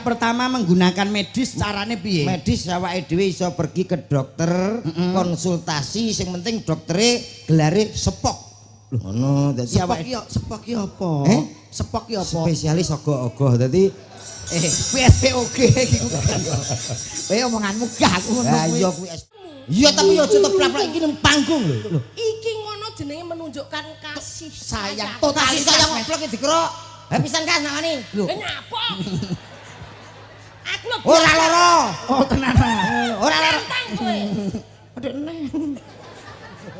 tahap pertama menggunakan medis carane piye? Medis awake dhewe iso pergi ke dokter, konsultasi sing penting doktere gelare sepok. Lho ngono dadi awake Sepok ki apa? Sepok ki apa? Spesialis ogoh-ogoh dadi PSPOG iki ku kan. Kowe omonganmu gak aku ngono. ya iya kuwi. Iya tapi yo aja teplak-plak iki nang panggung lho. Iki ngono jenenge menunjukkan kasih Sayang Kasih sayang ngoplok iki dikira. Ha pisan kas namane. Lho. Nyapa? Aku lho Ora loro. Oh tenan. Ora loro. tantang kowe. Aduh neh.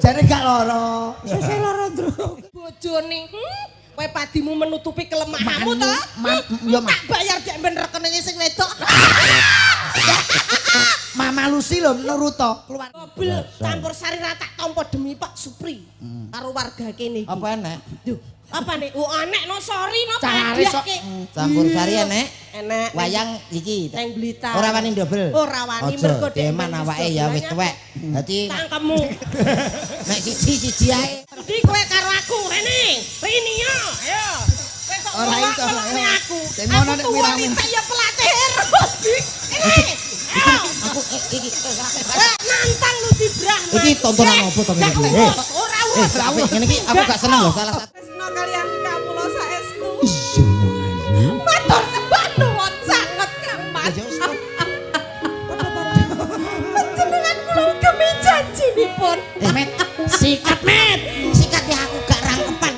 Jare gak loro. Sesuk loro, Tru. Bojone, kowe padimu menutupi kelemahanmu to? Yo Tak bayar dek ben rekeninge sing wedok. Mama Lucy lho nurut to keluar. Mobil campur sari rata tompo demi Pak Supri karo warga kene iki. Apa enek? Duh, apa nih? Oh enek no sorry no Cari sok. Campur sari enek. Enek. Wayang iki. Neng Blitar. Ora wani ndobel. Ora wani Aja, mergo dek deman ben awake ya wis tuwek. Dadi cangkemmu. nek siji ae. Iki kowe karo aku rene. Rini yo, ayo. Kowe kok Ora iso, ngomong ayo. aku. Sing ngono nek Aku wirame. wanita ya pelatih eros. Ini. Ayo. Aku iki Nantang lu si Brahma. Iki tontonan opo to ngene iki? Ora wes. Sampai ngene iki aku gak seneng lho salah satu. Tresno kalian kawula saestu. Iya. Matur sembah nuwun sanget Kang Mas. Panjenengan kula kami janjinipun. Met, sikat met. Sikat ya aku gak rangkepan.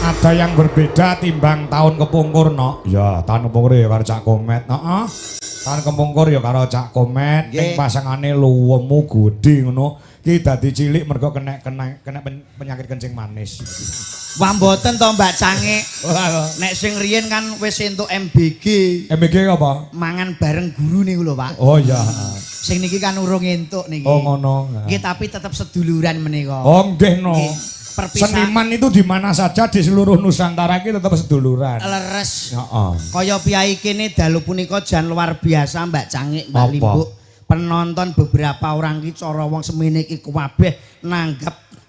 Ada yang berbeda timbang tahun kepungkur no. Ya, tahun kepungkur ya karo Cak Komet. Heeh. Tahun kepungkur ya karo Cak Komet. Ning pasangane luwemu gede ngono. Ki dadi cilik mergo kena penyakit kencing manis. Wah mboten to Mbak Cange. Nek sing riyen kan wis entuk MBG. MBG apa? Mangan bareng guru niku lho, Pak. Oh iya. Sing niki kan urung entuk niki. Oh ngono. Nggih tapi tetep seduluran menika. Oh nggih no. Perpisahan Seniman itu di mana saja di seluruh Nusantara kita tetap seduluran. leres. Heeh. Kaya piyai kene dalu punika jan luar biasa Mbak Cange, Mbak Apa? Limbuk. Penonton beberapa orang ki cara wong semene iki kabeh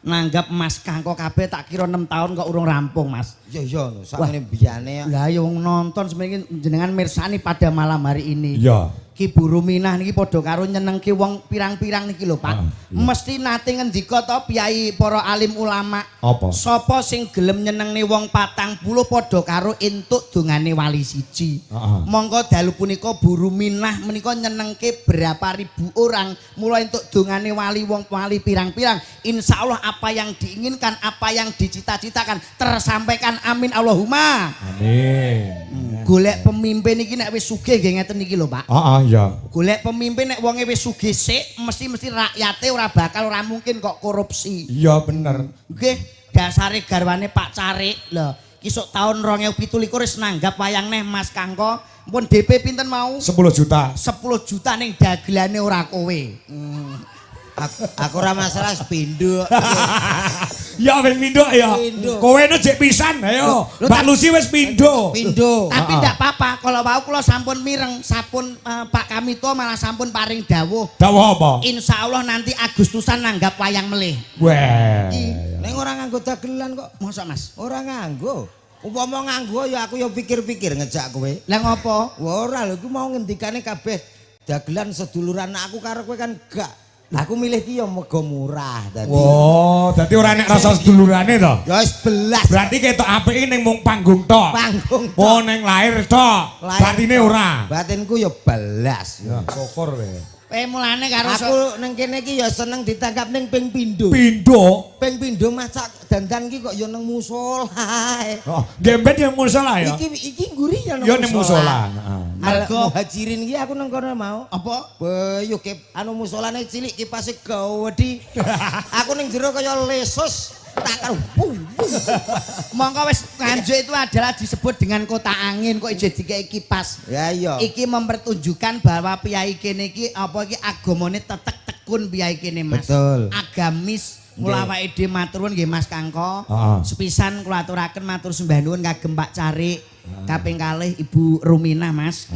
nanggap Mas Kangko kabeh tak kira 6 tahun kok urung rampung, Mas. Iya iya lho, sakmene biyane ya. Lah ya wong nonton semene jenengan mirsani pada malam hari ini. Iya. Ki Bu Ruminah niki padha karo nyenengke wong pirang-pirang niki lho, Pak. iya. Mesti nate ngendika to piyai para alim ulama. Apa? Sapa sing gelem nyenengne wong 40 padha karo entuk dongane wali siji. Heeh. Monggo dalu punika Bu Ruminah menika nyenengke berapa ribu orang mulai entuk dongane wali wong wali pirang-pirang. Insyaallah apa yang diinginkan, apa yang dicita-citakan tersampaikan. Amin Allahumma. Amin. Golek pemimpin iki nek wis sugih nggih ngeten iki lho, Pak. Heeh iya. Golek pemimpin nek wonge wis sugih sik mesti rakyate ora bakal ora mungkin kok korupsi. Iya bener. Nggih, dasare garwane Pak Carik. Lho, kisuk tahun 2017 wis nanggap wayang neh Mas Kangko. Mpun DP pinten mau? 10 juta. 10 juta ning dagelane ora kowe. Aku ora masalah sepindho. Ya wis pindho ya. Pindho. Kowe no jek pisan ayo. Lho, Mbak Lucy wis pindho. Pindho. Tapi ndak apa-apa, kalau wau kula sampun mireng, sampun Pak Kamito malah sampun paring dawuh. Dawuh apa? Insya Allah nanti Agustusan nanggap wayang melih. Wah. Ning ora nganggo dagelan kok. Masa Mas? Ora nganggo. Upama nganggo ya aku ya pikir-pikir ngejak kowe. Lah ngopo? Wah ora lho, iku mau ngendikane kabeh dagelan seduluran aku karo kowe kan gak. Aku milih ki ya mergo murah dadi. Oh, dadi ora nek rasa sedulurane to. Ya wis belas Berarti ketok apike ning mung panggung tok. panggung. Oh ning lahir tok. Batine ora. Batinku ya belas. Ya syukur we. Mulane karo Aku nang kene iki ya seneng ditangkap ning ping pindho. Pindho. Ping pindho masak dandan ki kok ya nang musola. Oh, gembet yang musola ya. Iki nguri ya nang Ya ning musola. Heeh. Mergo muhajirin ki aku nang kono mau. apa? Yo ke anu musolane cilik kipase gawedi. Aku ning jero kaya lesus tak karo. Mongko wis nganjuk itu adalah disebut dengan kota angin kok ijo dikei kipas. Ya iya. Iki mempertunjukkan bahwa piyai kene iki apa iki agamane tetek tekun piyai kene Mas. Betul. Agamis mula awake dhewe matur nuwun nggih Mas Kangko. Heeh. Sepisan kula aturaken matur sembah nuwun kagem Pak Carik. Kaping kalih Ibu Ruminah Mas.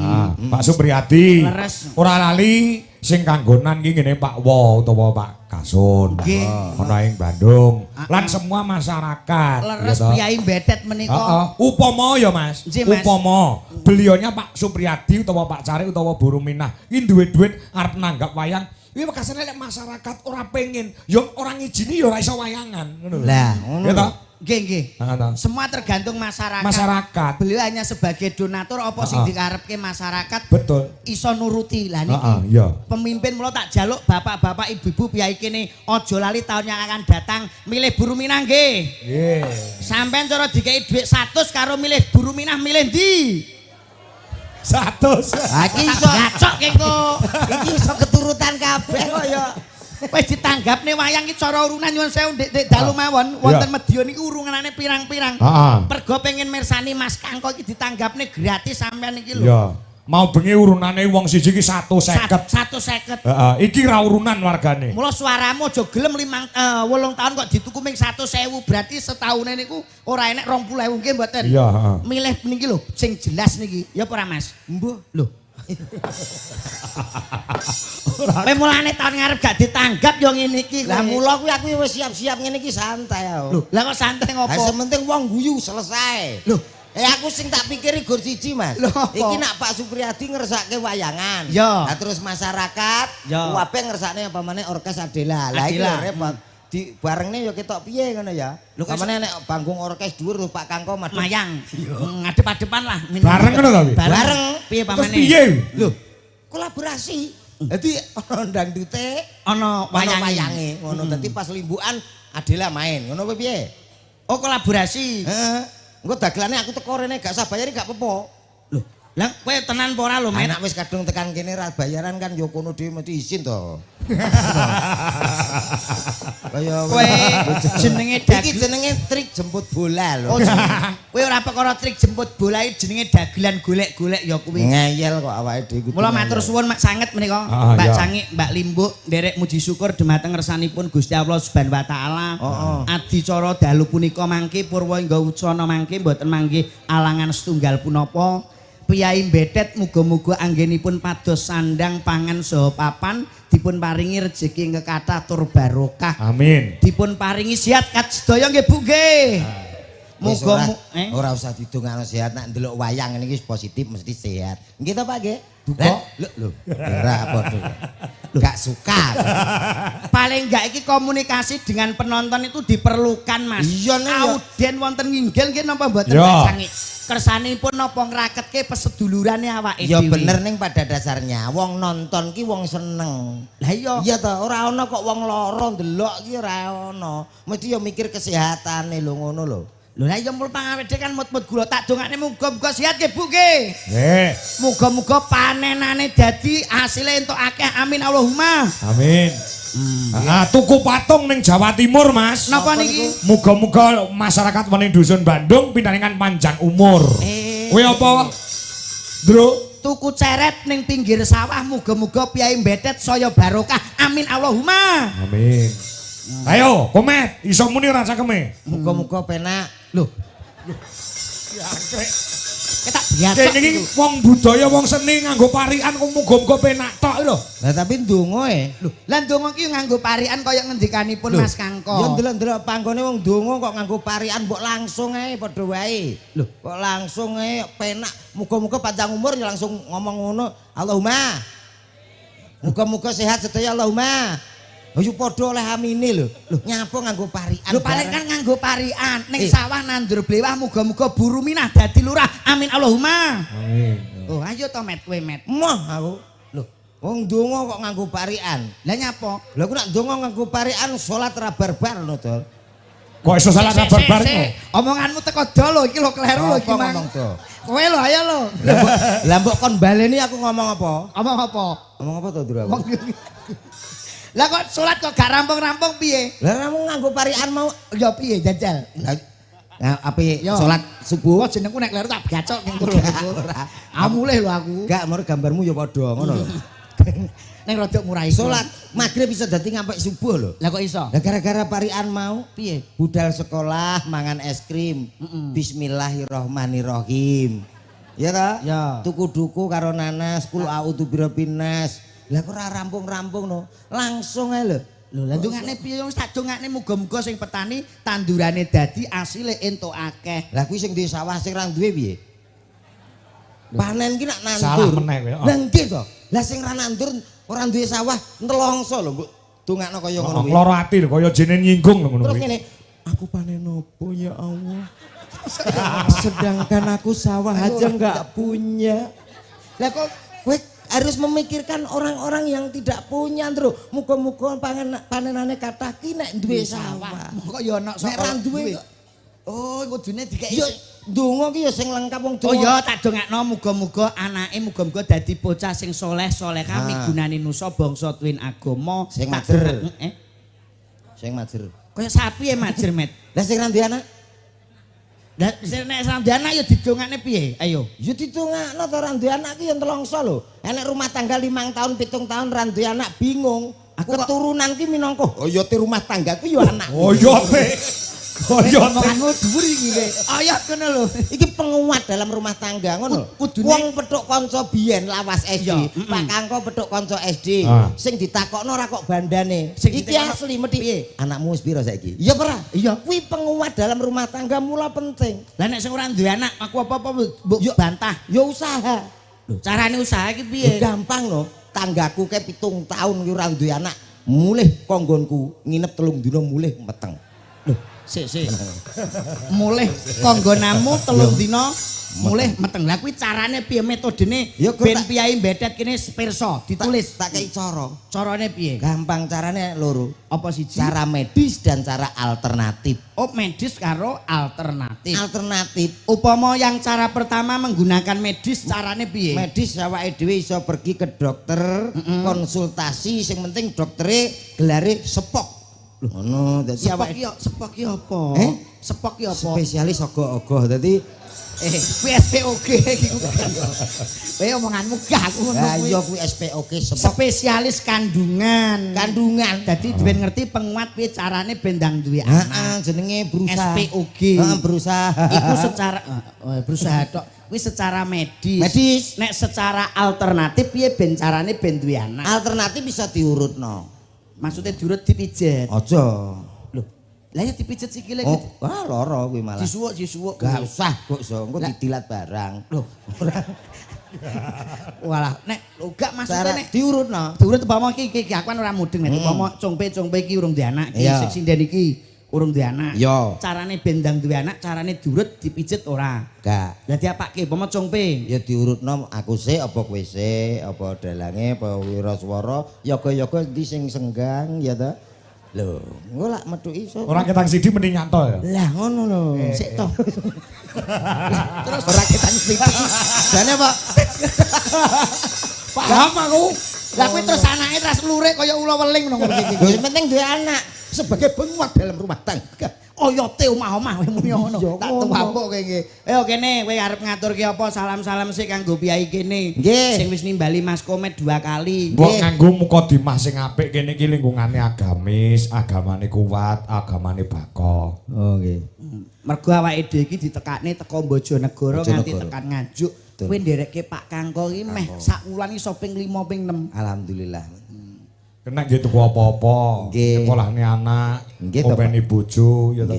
Pak Supriyadi. Leres. Ora lali sing kanggonan iki ngene Pak Wo utawa Pak Kasun. Nggih. Ana ing Bandung. Lan semua masyarakat. Leres ya toh. piyai betet menika. Heeh. Upama ya Mas. Nggih, Mas. Upama beliaunya Pak Supriyadi utawa Pak Carik utawa Bu Ruminah iki duwe duit arep nanggap wayang. Iki makasane lek masyarakat ora pengen, ya ora ngijini ya ora iso wayangan ngono lho. Lah, ngono Ya lho. toh? Nggih nggih. Heeh toh. Semua tergantung masyarakat. Masyarakat. Beliau hanya sebagai donatur apa sing dikarepke masyarakat Betul. iso nuruti. Lah niki. Heeh, iya. Pemimpin mulo tak jaluk bapak-bapak ibu-ibu piyai kene aja lali tahun yang akan datang milih Bu Ruminah nggih. Nggih. Sampeyan cara dikei dhuwit 100 karo milih Bu Ruminah milih ndi? 100. Iki iso Gacok kengko. iki iso keturutan kabeh kok ya. Wis ditanggapne wayang iki cara urunan nyuwun sewu ndek dalu mawon wonten Media niku urunane pirang-pirang. Heeh. Pergo pengen mirsani Mas Kangko iki ditanggapne gratis sampean iki lho. Iya. Mau bengi urunane wong siji iki 150. 150. Heeh, iki ra urunan wargane. Mula suaramu aja gelem 8 tahun kok dituku ming 100.000 berarti setahune niku ora enek 20.000 nggih mboten. Iya, heeh. Milih niki lho sing jelas niki. Ya apa ora Mas? Mbuh. Lho. Kowe mulane tahun ngarep gak ditanggap yo ngene iki. Lah mula kuwi aku wis siap-siap ngene iki santai ya. Lho, lah kok santai ngopo? Ha sementing wong guyu selesai. Loh. Aku sing tak pikiri gur siji Mas. Loh, apa? Iki nak Pak Supriyadi ngersake wayangan. Ya. Nah terus masyarakat Ya. kabeh ngersakne apa meneh orkes Adela. Lah iki Adela. lho repot. Di barengne ya ketok piye ngono ya. Lho, kok Pamane nek panggung orkes dhuwur tuh Pak Kangko madhep. Mayang. Ngadep-adepan lah. Bareng ngono to, Wi? Bareng. Piye Terus pamane? piye? Lho, kolaborasi. Dadi ana dangdute, Ana wayange. wayange. Ngono dadi pas limbukan Adela main. Ngono apa piye? Oh, kolaborasi. Heeh. Engko dagelane aku teko rene gak usah bayar gak apa-apa. Lho, lah kowe tenan apa ora lho, Men? Anak wis kadung tekan kene ra bayaran kan ya kono dhewe mesti izin to. Kaya Kowe jenenge iki dagelan. jenenge trik jemput bola lho. Oh, kowe ora perkara trik jemput bola iki jenenge dagelan golek-golek ya kuwi. Ngeyel kok awake dhewe. Mula matur suwun Mak sanget menika Mbak Cangik, Mbak Limbuk nderek muji syukur dumateng ngersanipun Gusti Allah Subhanahu wa taala. Adicara dalu punika mangke purwa ingga ucana mangke mboten mangke alangan setunggal punapa. Piyai Betet muga-muga anggenipun pados sandang pangan saha papan dipun paringi rejeki ingkang kathah tur barokah. Amin. Dipun paringi sehat kat sedaya nggih Bu nggih. Wis Muga ora usah didongakno sehat nak ndelok wayang ini positif mesti sehat. Nggih to Pak nggih? Duka. Lho, ora padha. Gak suka. paling enggak iki komunikasi dengan penonton itu diperlukan Mas. Iya, nih, ya. Auden wonten nginggil nggih napa mboten Ya. Mbak Cangik? Kersanipun napa ngraketke pesedulurane awake Ya dhewe. bener ning pada dasarnya wong nonton ki wong seneng. Lah iya. Iya to, ora ana kok wong lara ndelok ki ora ana. Mesti ya mikir kesehatane lho ngono lho. Lho lah iya mul pangawit kan mut-mut gula tak dongakne muga-muga sehat nggih Bu nggih. Nggih. Muga-muga panenane dadi asile entuk akeh amin Allahumma. Amin. Tuku patung ning Jawa Timur, Mas. Napa niki? Muga-muga masyarakat wening dusun Bandung pinaringan panjang umur. Kowe apa? Ndro, Tuku ceret ning pinggir sawah muga-muga piyai Betet saya barokah. Amin Allahumma. amin. Ayo, komet, iso muni ora cakeme. Muga-muga penak. Loh, Ya, ketak biasa. iki wong budaya, wong seni nganggo parikan kok muga-muga penak tok lho. Lah tapi ndonga Lho, lah ndonga ki nganggo parikan kaya ngendikanipun Mas Kangko. Ya ndelok-ndelok panggone wong ndonga kok nganggo parikan mbok langsung ae padha wae. Lho, kok langsung ae penak. Muga-muga panjang umur ya langsung ngomong ngono. Allahumma. Muga-muga sehat sedaya Allahumma. Ayo padha oleh amine lho. Lho, nyapa nganggo parikan. Lho paling kan nganggo parikan ning sawah nandur blewah muga-muga buru minah dadi lurah. Amin Allahumma. Amin. Oh, ayo to Met kowe Met. Moh aku. Lho, wong ndonga kok nganggo parikan. Lah nyapa? Lha aku nak ndonga nganggo parikan salat ra barbar ngono to. Kok iso salah Sik, kabar sik, bareng? sik. Omonganmu teko do lho iki lho kleru lho iki Apa Mang. ngomong to? Kowe lho ayo lho. Lah mbok kon baleni aku ngomong apa? Omong apa? Ngomong apa to, Dura? Lah kok salat kok gak rampung-rampung piye? Lah kamu nganggo parikan mau Ya piye jajal? Nah, api Yo. salat subuh. Kok jenengku nek kleru tak gacok ning kono. Ora. Amulih lho aku. Enggak, mau gambarmu ya padha ngono lho. Ning rada murah iku. Salat magrib bisa dadi ngampe subuh lho. Lah kok iso? Lah gara-gara parian mau Piye? budal sekolah mangan es krim. Bismillahirrahmanirrahim. Ya ta? Ya. Tuku duku karo nanas, kul a'udzu birabbinas. Lah kok ora rampung-rampung no. Langsung ae lho. Lho, lah dongane piye wis tak dongane muga-muga sing petani tandurane dadi asile entuk akeh. Lah kuwi sing duwe sawah sing ra duwe piye? Panen ki nak nandur. Salah meneh kowe. Lah nggih to. Lah sing ra nandur ora duwe sawah nelongso lho, Mbok. Dongakno kaya ngono kuwi. Loro ati lho kaya jene nyinggung lho ngono Terus kuwi. ngene, aku panen opo ya Allah? Sedangkan aku sawah aja nggak punya. Lah kok kowe harus memikirkan orang-orang yang tidak punya terus. Muga-muga panenane kathah ki nek duwe sawah. Kok ya ana Nek ra duwe Oh, kudune dikeki. ya ndonga ki ya sing lengkap wong Oh tuwa. ya tak dongakno muga-muga anake muga-muga dadi bocah sing soleh-solehah migunani nusa bangsa tuwin agama. Sing Tak majer. dongak- Sing majer. Kaya sapi ya majer, Met. Lah sing ra duwe anak? Lah nek sampe anak ya didongakne piye? Ayo. Ya ditungakno to ra duwe anak ki ya nelongso lho. Enek rumah tangga 5 tahun, 7 tahun ra duwe anak bingung. Aku kok- Keturunan ki minangka oh ya te rumah tanggaku ya anak. Oh iya te. Oh iya te. Omonganmu dhuwur iki, Le. Ayat ngono lho. Iki penguat dalam rumah tangga ngono. Kudune- Wong petuk kanca biyen lawas SD, Iya, Pak Kangko petuk kanca SD. Ah. Sing ditakokno ora kok bandane. Sing Iki ditakokno asli mesti piye? Anakmu wis pira saiki? Iya ora? Iya. Kuwi penguat dalam rumah tangga mula penting. Lah nek sing ora duwe anak, aku apa-apa mbok Yo. bantah. Ya usaha. Lho, carane usaha iki Ya piye? gampang no. Tanggaku ke 7 tahun ki ora duwe anak. Mulih konggonku nginep 3 dina mulih meteng. Sik. Mulih konggonamu 3 dina mulih meteng. Lah kuwi carane piye metodene Ya, kok ben tak- piyai mbedet kene pirsa ditulis. Tak kei cara. Carane piye? Gampang carane loro. Apa siji? Cara medis dan cara alternatif. Oh, medis karo alternatif. Alternatif Upama yang cara pertama menggunakan medis carane piye? medis awake dhewe iso pergi ke dokter, konsultasi sing penting doktere gelare sepok. Ngono dadi Sepok awake sepok ki apa? Sepok ki apa? spesialis ogoh-ogoh dadi Kuwi SPOG iki ku. Kowe omonganmu gak aku ngono lah kuwi. iya kuwi SPOK sepok Spesialis kandungan. kandungan. Dadi ben ngerti penguat piye carane ben ndang duwe anak. Heeh, jenenge berusaha. SPOG. Heeh, berusaha. Iku secara berusaha tok. Kuwi secara medis. Medis. Nek secara alternatif piye ben carane ben duwe anak? Alternatif bisa diurutno. Maksudnya diurut dipijet. Aja. Loh, lah ya dipijet sikile Oh, gitu. wah lara kuwi malah. Disuwuk. Gak usah kok iso, engko Lah. didilat barang. Loh. Walah, nek lho gak maksudnya Cara nek diurutno. diurut upama iki aku kan ora mudeng nek upama congpe iki urung duwe anak, iki Iya. sing sinden iki urung duwe anak. Iya. Carane ben ndang duwe anak, carane diurut dipijet ora. Gak. Lah diapake upama congpe. Ya diurutno aku sik apa kowe sik apa dalange apa wiraswara yoga-yoga ndi sing senggang ya ta. Lho, engko lak metu iso. Ora ketang sidi mending nyanto ya. Lah ngono lho. Sik toh. Terus ora ketan sithik. Jane Pak. Paham aku. Lah kuwi terus anake terus lurik kaya ula weling ngono iki. Lho sing penting duwe anak sebagai penguat dalam rumah tangga. Oyote omah-omah kowe muni ngono. Ya, Tak ngono. tuwapuk kowe iki. Ayo kene kowe arep ngaturke apa salam-salam sik kanggo piyai kene. Nggih. Sing wis nimbali Mas Komet 2 kali. Mbok nganggo mukadimah sing apik kene iki lingkungane agamis, agamane kuat, agamane bako. Oh nggih. Mergo awake dhewe iki ditekakne teko Bojonegoro nganti Bojonegoro. tekan Nganjuk. Betul. Kowe nderekke Pak Kangko iki meh sak wulan iso ping 5 ping 6. Alhamdulillah. Kena nggih tuku apa-apa, Nggih. sekolahne anak, Nggih, toh, kompeni bojo ya toh.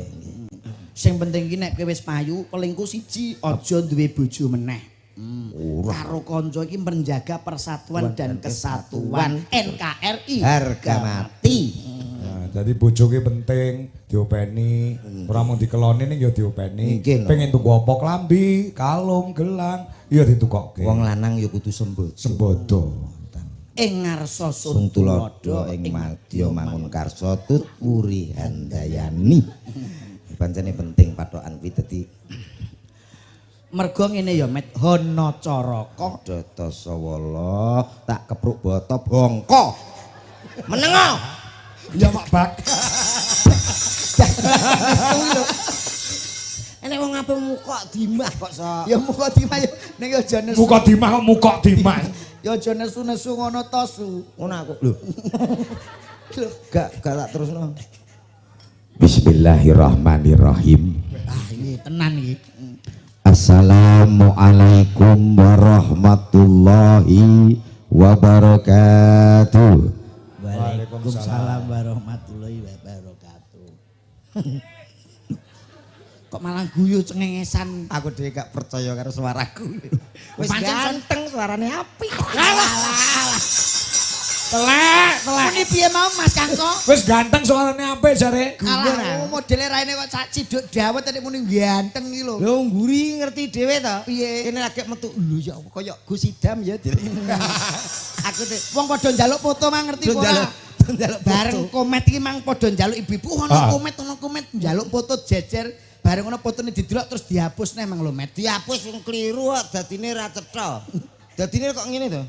Sing penting iki nek kowe wis payu, pelingku siji aja duwe bojo meneh. Karo kanca iki menjaga persatuan dan kesatuan NKRI Harga mati. Nah, jadi bojo ki penting diopeni, ora mung dikeloni ning ya diopeni. Nggih, lho. Pengen tuku apa klambi, kalung, gelang, ya ditukokke. Wong lanang ya kudu sembodo. sembodo. ing ngarsa Sung tulodo ing madya mangun karsa tut wuri handayani. Pancene penting patokan kuwi dadi mergo ngene ya Met Hana Caraka Data Sawala tak kepruk bata bongko. Menengo. Ya Mak Bak. Enek wong ape muka dimah kok so. ya muka dimah ya ning aja nesu Muka dimah kok muka dimah. Ya aja nesu-nesu ngono to Su. Ngono aku. Lho. Gak tak terusno. Bismillahirrahmanirrahim. Ah ini tenan iki. Assalamualaikum warahmatullahi wabarakatuh. Waalaikumsalam warahmatullahi wabarakatuh. Kok malah guyu cengengesan. Aku dhewe gak percaya karo suaraku. Wis Pancen ganteng suarane apik. Telek. Ini piye mau Mas Kangko? Wis ganteng suarane apik jare. Alah modele raine kok sak ciduk dawet nek muni ganteng iki lho. Lho ngguri ngerti dhewe to. Piye? Kene lagi metu. Lho ya apa kaya Gus Idam ya. Aku teh Wong padha njaluk foto mah ngerti ora? njaluk Bareng komet iki mang padha njaluk ibu-ibu ono komet njaluk foto jejer bareng ono fotone didelok terus dihapus nih mang lho Met. dihapus wong kliru kok dadine ra cetha. Dadine kok ngene to.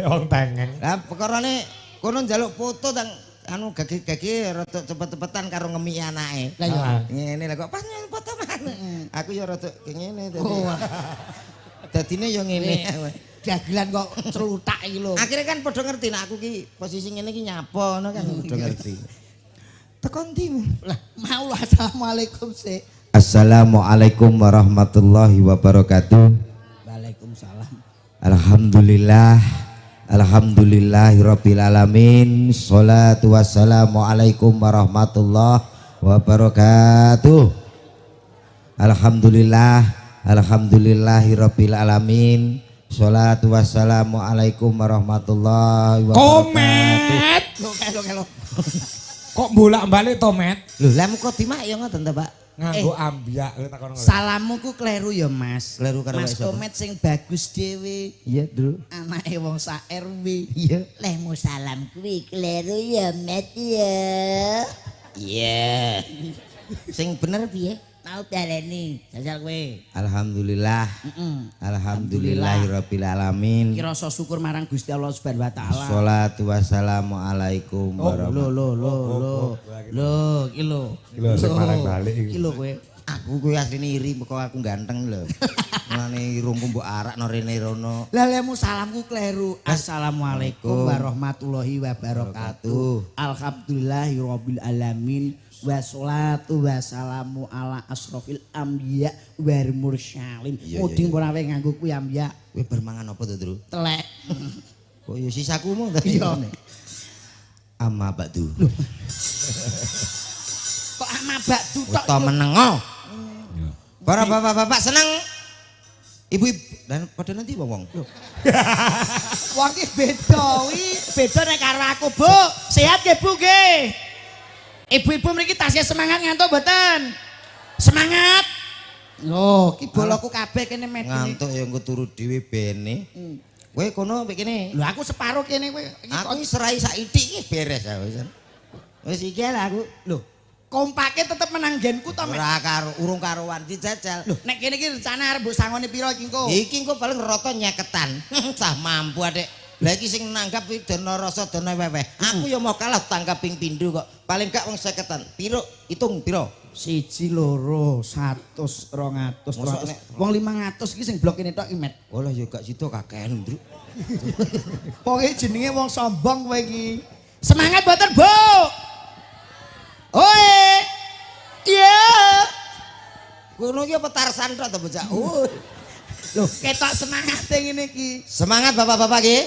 Wong tengeng. Lah perkarane kono njaluk foto tang anu gagi-gagi rada cepet-cepetan karo ngemi anake. Lah iya. Ngene lah kok pas foto mana. Aku ya rada ngene dadi. Oh. Dadine ya ngene. Dagelan kok celutak iki lho. Akhirnya kan padha ngerti nek aku ki posisi ngene ki nyapa ngono kan padha ngerti. Tekan ndi? Lah mau lah assalamualaikum sih. Assalamualaikum warahmatullahi wabarakatuh. Waalaikumsalam. Alhamdulillah. Alhamdulillahirabbil alamin. Shalatu wassalamu alaikum warahmatullahi wabarakatuh. Alhamdulillah. Alhamdulillahirabbil alamin. Shalatu wassalamu alaikum warahmatullahi wabarakatuh. Komet. Lo. Kok bolak-balik to, Met? Lho, lah muka dimak ya ngoten ta, Pak? Nganggo ambiak takon ngono. Salammu ku kleru ya Mas. Kleru karo Mas sapa? Komet sing bagus dhewe. Iya, Dul. Anake wong sak RW. Iya. Lehmu salam kuwi kleru ya Met ya. Iya. Sing bener piye? Mau baleni jajal kowe. Alhamdulillah. Alhamdulillahirabbil alamin. Iki rasa syukur marang Gusti Allah Subhanahu wa taala. Sholatu wassalamu alaikum warahmatullahi Lho, iki lho. Lho, sing marang balik iki. Iki lho kowe. Aku kuwi asline iri kok aku ganteng lho. Mulane irungku mbok arakno rene rono. Lah lemu salamku kleru. Assalamualaikum warahmatullahi wabarakatuh. Alhamdulillahirabbil alamin. Wassalatu wassalamu ala asrofil anbiya wal mursalin. Muding ora wae nganggo kuwi anbiya. Kowe bermangan apa to, Dru? Telek. Kok ya sisakumu tadi. Iya. Amma ba'du. Kok ama bakdu tok. Uta menengo. Para bapak-bapak seneng. Ibu-ibu dan pada nanti wong. Wong iki beda beda nek karo aku, Bu. Sehat nggih, Bu nggih. Ibu-ibu mriki tasih semangat ngantuk mboten? Semangat. Loh, ki boloku kabeh kene Met. Ngantuk ya engko turu dhewe bene. Kowe kono mek kene. Lho aku separo kene kowe. Aku serai sak itik iki beres ya wis. Wis iki lah aku. Lho, kompake tetep menang genku to, Met. Ora karo urung karuan dijajal. Lho, nek kene iki rencana arep mbok sangone pira iki engko? Iki engko paling rata nyeketan. Cah mampu Adek. Lah iki sing nanggap iki dana rasa dana weweh. Aku ya mau kalah tanggap ping pindho kok. Paling gak wong 50-an. Piro? Hitung piro? 1, 2, 100, 200, 300. Wong 500 iki sing blok kene tok iki, Met. Oh lah ya gak situ kakean, Nduk. Pokoke jenenge wong sombong kowe iki. Semangat mboten, Bu? Oi. Iya. Kono iki apa Tarsan tok to bocah? Oh. Loh, ketok semangat ngene iki. Semangat bapak-bapak nggih.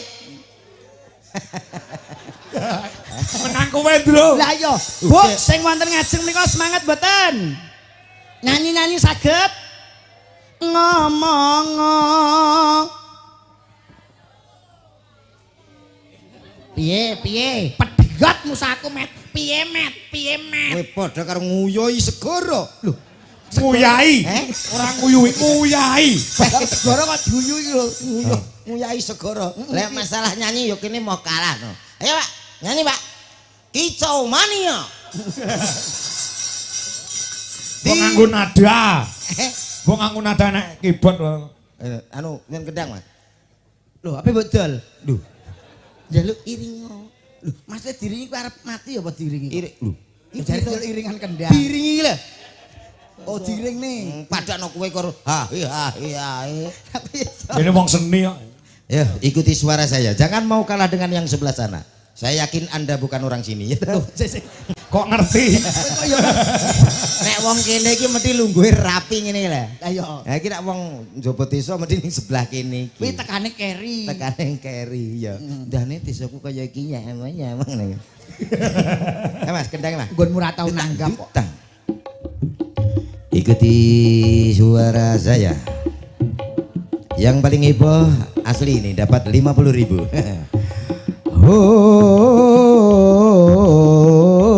Menang kowe, Bro. Lah iya, Bu, sing wonten ngajeng menika semangat mboten? Nyanyi-nyanyi saged? Ngomong. Piye? Pedhot musaku, Met. Piye, Met? Kowe padha karo nguyoi segara. Lho, Nguyai. Ora nguyui, nguyai. segara kok guyu iki lho. nguyai segara. Lek masalah nyanyi ya kene mau kalah no. Ayo, Pak. Nyanyi, Pak. Kicau mania. Wong nganggo nada. Eh, Wong nganggo nada nek keyboard. anu nyen kedang, Mas. Lho, apa bodol? Lho, Njaluk iring. Lho, maksudnya diringi ku arep mati apa diringi? iri lho. Jare njaluk iringan kendang. Diringi iki lho. Oh, diring nih. Padakno kowe karo ha. Tapi Ini wong seni kok. Ya, ikuti suara saya. Jangan mau kalah dengan yang sebelah sana. Saya yakin Anda bukan orang sini. Kok ngerti? Nek wong kene iki mesti lungguhe rapi ngene lah. Ayo. Ha iki nek wong njaba desa mesti ning sebelah kene iki. Kuwi tekane keri. Tekane keri ya. Ndane desaku kaya iki nyamang ngene. Mas, kendang Mas. Nggonmu ora tau nanggap kok. Tang. Ikuti suara saya. Yang paling heboh asli ini dapat 50.000.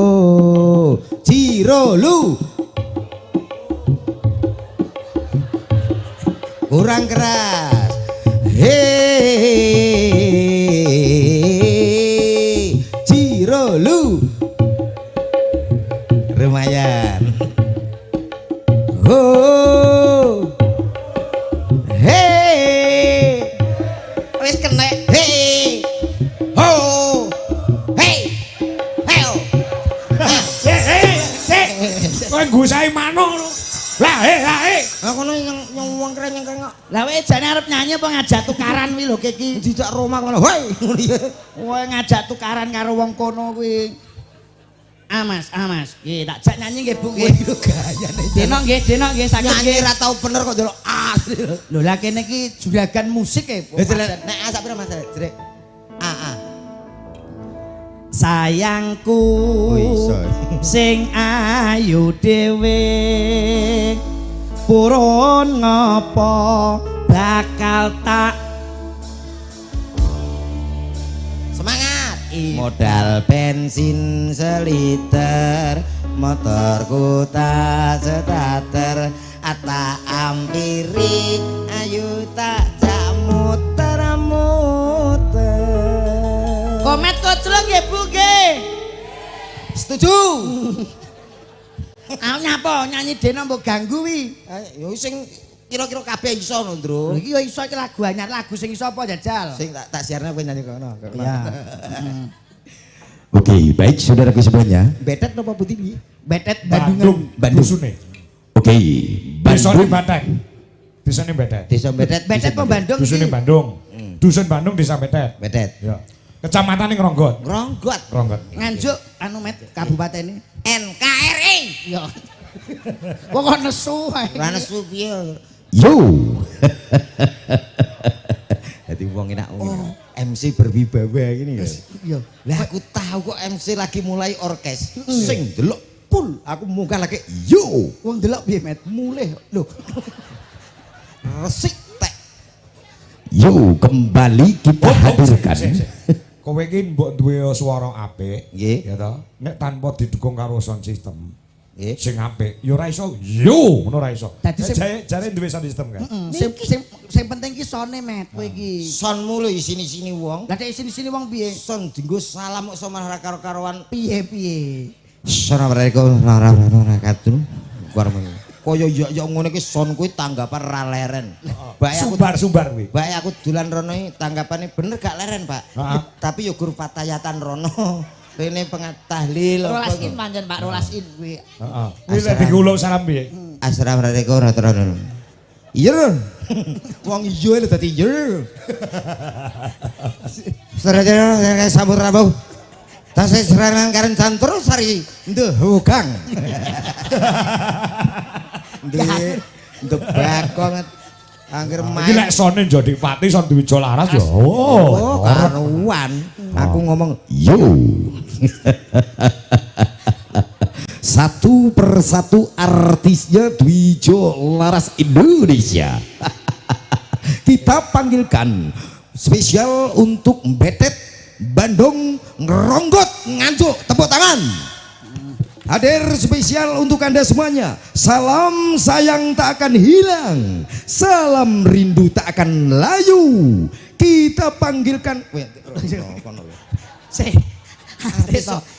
Oh, Cirolu. Kurang keras. Hei, Cirolu. Lumayan. Oh, hei, wis kena. Hei, ho, hei, heo. Kowe nggusahi manuk lho. Lah Aku yang wong keren yang kengok. Lah wae jane arep nyanyi apa ngajak tukaran kuwi lho iki. Dijak Roma ngono. Hei, ngono ya. Kowe ngajak tukaran karo wong kono kuwi. Mas, nggih tak jak nyanyi nggih Bu nggih. Gayane. Deno nggih saged Nyanyi nggih. ra tau bener kok ndelok Lho lah kene iki juragan musik e. Nek asak pira Mas? Jrek. Sayangku Oh, iso. sing ayu dhewe purun ngopo bakal tak Semangat. Modal bensin seliter, motorku tak starter, ata ampiri ayu tak jak muter-muter. komet koclong nggih Bu nggih. Setuju. Aku nyapa nyanyi deno mbok ganggu wi. Yo sing kira-kira kabeh iso lho, Ndro. Lha iki yo iso iki lagu anyar, lagu sing iso apa jajal? Sing tak siarne kowe nyanyi kono. Ya. Oke, baik saudaraku semuanya. Betet napa putih? Betet Bandung, Bandung. Dusune. Oke, Desane Batek. Desane Betet. Desa Betet. Betet apa Bandung Dusune iki? Bandung. Dusun Bandung Desa Betet. Betet. Ya. Kecamatan ning Ronggot. Ronggot. Ronggot. Nganjuk anu met kabupaten ini. NKRI. Yo. Wong kok nesu ae. Ora nesu piye. Yo. Dadi wong enak wong. MC berwibawa gini ya. Yo. Lah aku tahu kok MC lagi mulai orkes. Sing delok pul. Aku munggah lagi yo. Wong delok piye met? Mulih lho. Resik tek. Yo kembali kita hadirkan. Kowe iki mbok duwe swara apik, Nggih. ya toh. Nek tanpa didukung karo sound system Nggih. sing apik, ya ora iso. Yo, ngono ora iso. Dadi sing- Jare duwe sound system kan. Sing penting ki sone met kowe iki. Sonmu lho isini-sini wong. Lah nek sini-sini wong piye? Son dinggo salam kok sama karo-karoan. Piye? Assalamualaikum warahmatullahi wabarakatuh. Kaya ya ngono iki son kuwi tanggapan ra leren. Bae aku Sumbar kuwi. bae aku dolan rono iki tanggapane bener gak leren, Pak. Heeh. Tapi ya gur patayatan rono. Rene tahlil Rolasin pancen Pak Rolasin kuwi. Heeh. Kuwi lek digulung salam piye? Assalamualaikum warahmatullahi wabarakatuh. Iya. Wong iya lho dadi iya. Saudara sambut rabu. Tasih serangan karen cantur sari ndehugang. Ndek bakong angger Iki main. lek sone Jodik Pati son Dwijo Laras ya. Oh, karuan. Aku ngomong yo. Satu persatu artisnya Dwijo Laras Indonesia. Kita panggilkan spesial untuk Betet Bandung Ngeronggot Nganjuk, tepuk tangan. Hadir spesial untuk Anda semuanya. Salam sayang tak akan hilang, salam rindu tak akan layu. Kita panggilkan Sih.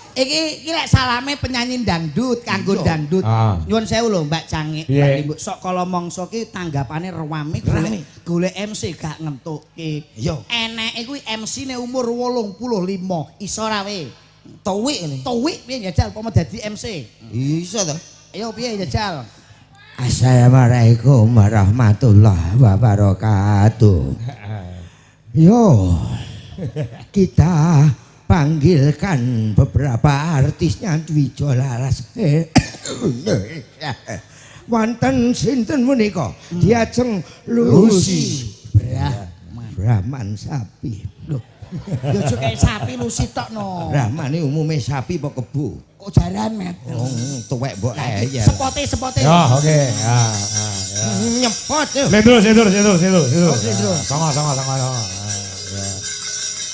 Iki lek salame penyanyi dangdut kanggo Iya. dangdut. Ah. Nyuwun sewu lho Mbak Cangik, Piye? Mbak Ibu. Sok kala mangsa ki tanggapane rame Rame. golek MC gak ngentukke. Iya. Eneke kuwi MC-ne umur 85. Iso ra we? Towik ini. Tuwik piye jajal apa dadi MC? Iso toh? Ayo piye jajal? Assalamualaikum warahmatullahi wabarakatuh. Yo, kita panggilkan beberapa artisnya Dwijo Laras. Wonten sinten menika? Diajeng Lucy Brahman sapi. Lho. Ya aja kayak sapi Lucy tok no. Brahman iki umume sapi apa kebo? Kok jaran met. Tuwek mbok ya. Sepote. Ya, oke. Ya. Nyepot yo. Lendur. Sama.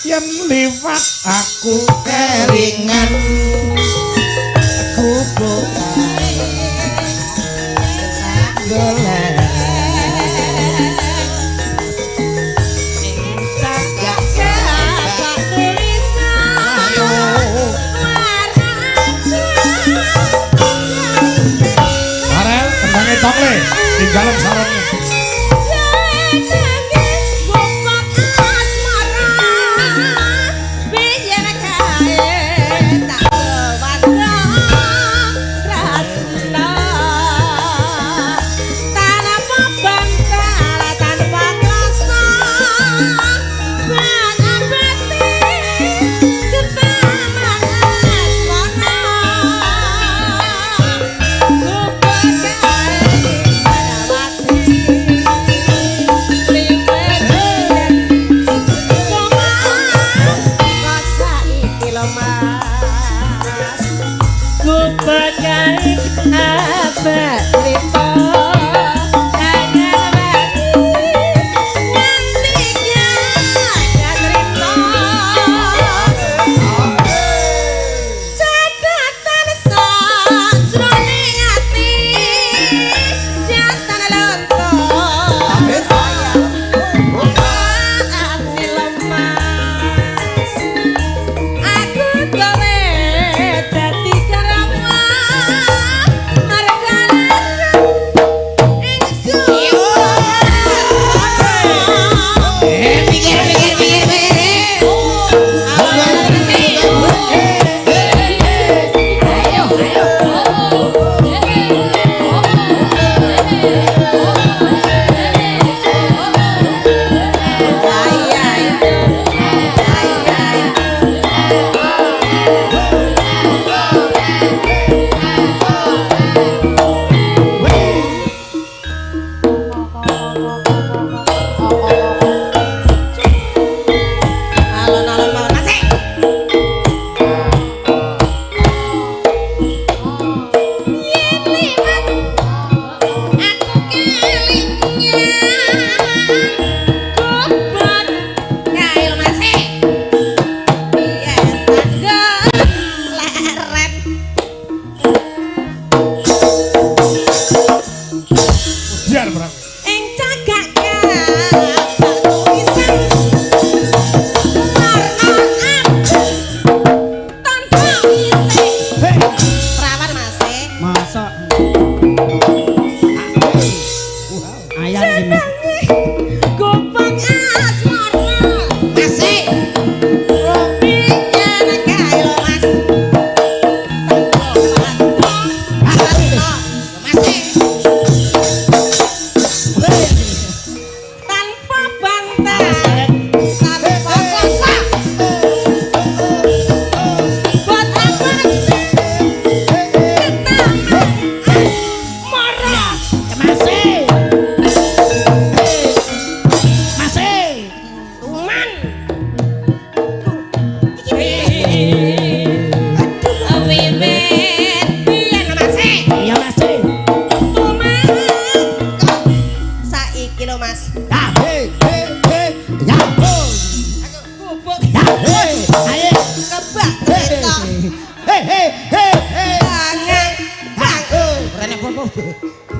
Yen liwat aku Kelingan kubuk golek Farel, tembangnya tokle, tinggalan sarungnya.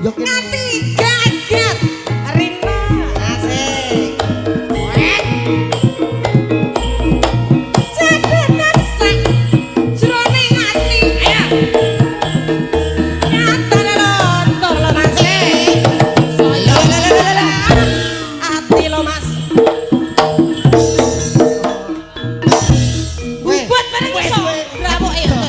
Nganti gagat Rina asik. Jadikan sak jroning ati. Nyata lontor lo Mas. Ati lo Mas. Buat bareng iso. Bravo ya.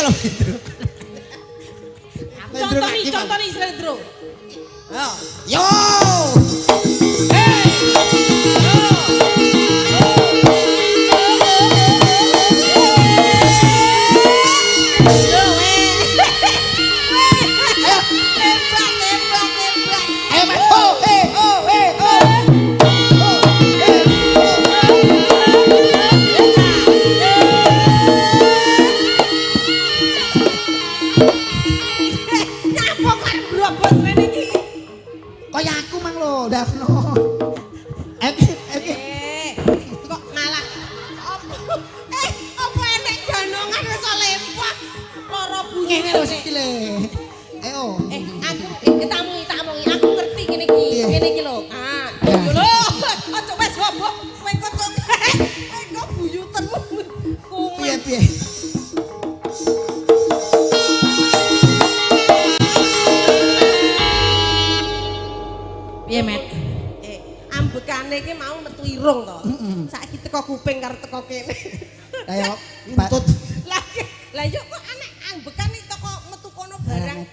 kalau Indro. Contoni Slendro. Ayo. Yo. Kaya aku mang lho, Davno. Kok ngalah. Apa enek janongan wis lempah. Lara bunyi. Ngene lho sik le. Ayo. Aku tamu aku ngerti ngene iki. Ngene iki lho. Ah, lho. Aja wis hobok. Kowe kok kok buyutenmu. Kumat. Piye? Piye, Met? Ambekane iki mau metu irung to. Saiki teko kuping karo teko kene. Ayo, Untut. Lah yo kok anek ambekan iki teko metu kono barang.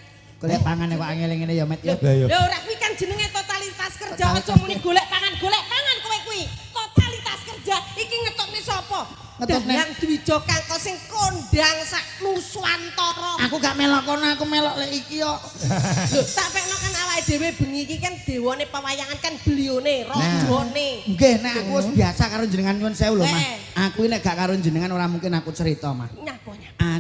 golek pangane kok angel ngene ya, Met ya. Lho ora kuwi kan jenenge totalitas kerja aja muni golek pangan kowe kuwi. Totalitas kerja iki ngetokne sapa? Ngetokne. Yang Dwijo Kangko sing kondang sak Nuswantara. Aku gak melok kono, aku melok lek iki kok. Lho tak pekno kan awake dhewe bengi iki kan dewane pewayangan kan belione, rajane. Nggih, nek aku wis biasa karo jenengan nyuwun sewu lho, Mas. Eh. Aku nek gak karo jenengan ora mungkin aku cerita, Mas. Nyapa.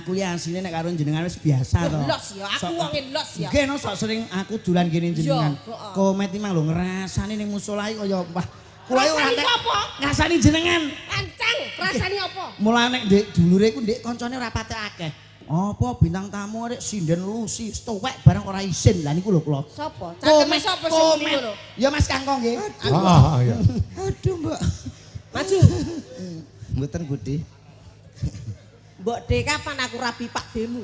Aku ya asline nek karo jenengan wis biasa to. Los ya, aku wonge los ya. Nggih, no sok sering aku dolan kene jenengan. Yo, heeh. Komet iki mang lho ngrasani ning musala iki kaya wah. Kowe ora Ngrasani sapa? ngrasani jenengan. Ancang, rasane apa? Mulane nek ndek dulure ku ndek kancane ora pate akeh. Apa bintang tamu arek sinden lusi stowek barang ora isin. Lah niku lho kula. Sapa? Cangkeme sapa sing muni ngono? Ya Mas Kangkong nggih. Iya. Aduh, Mbak. Maju. Mboten Budi. Mbok De kapan aku rapi Pak Demu.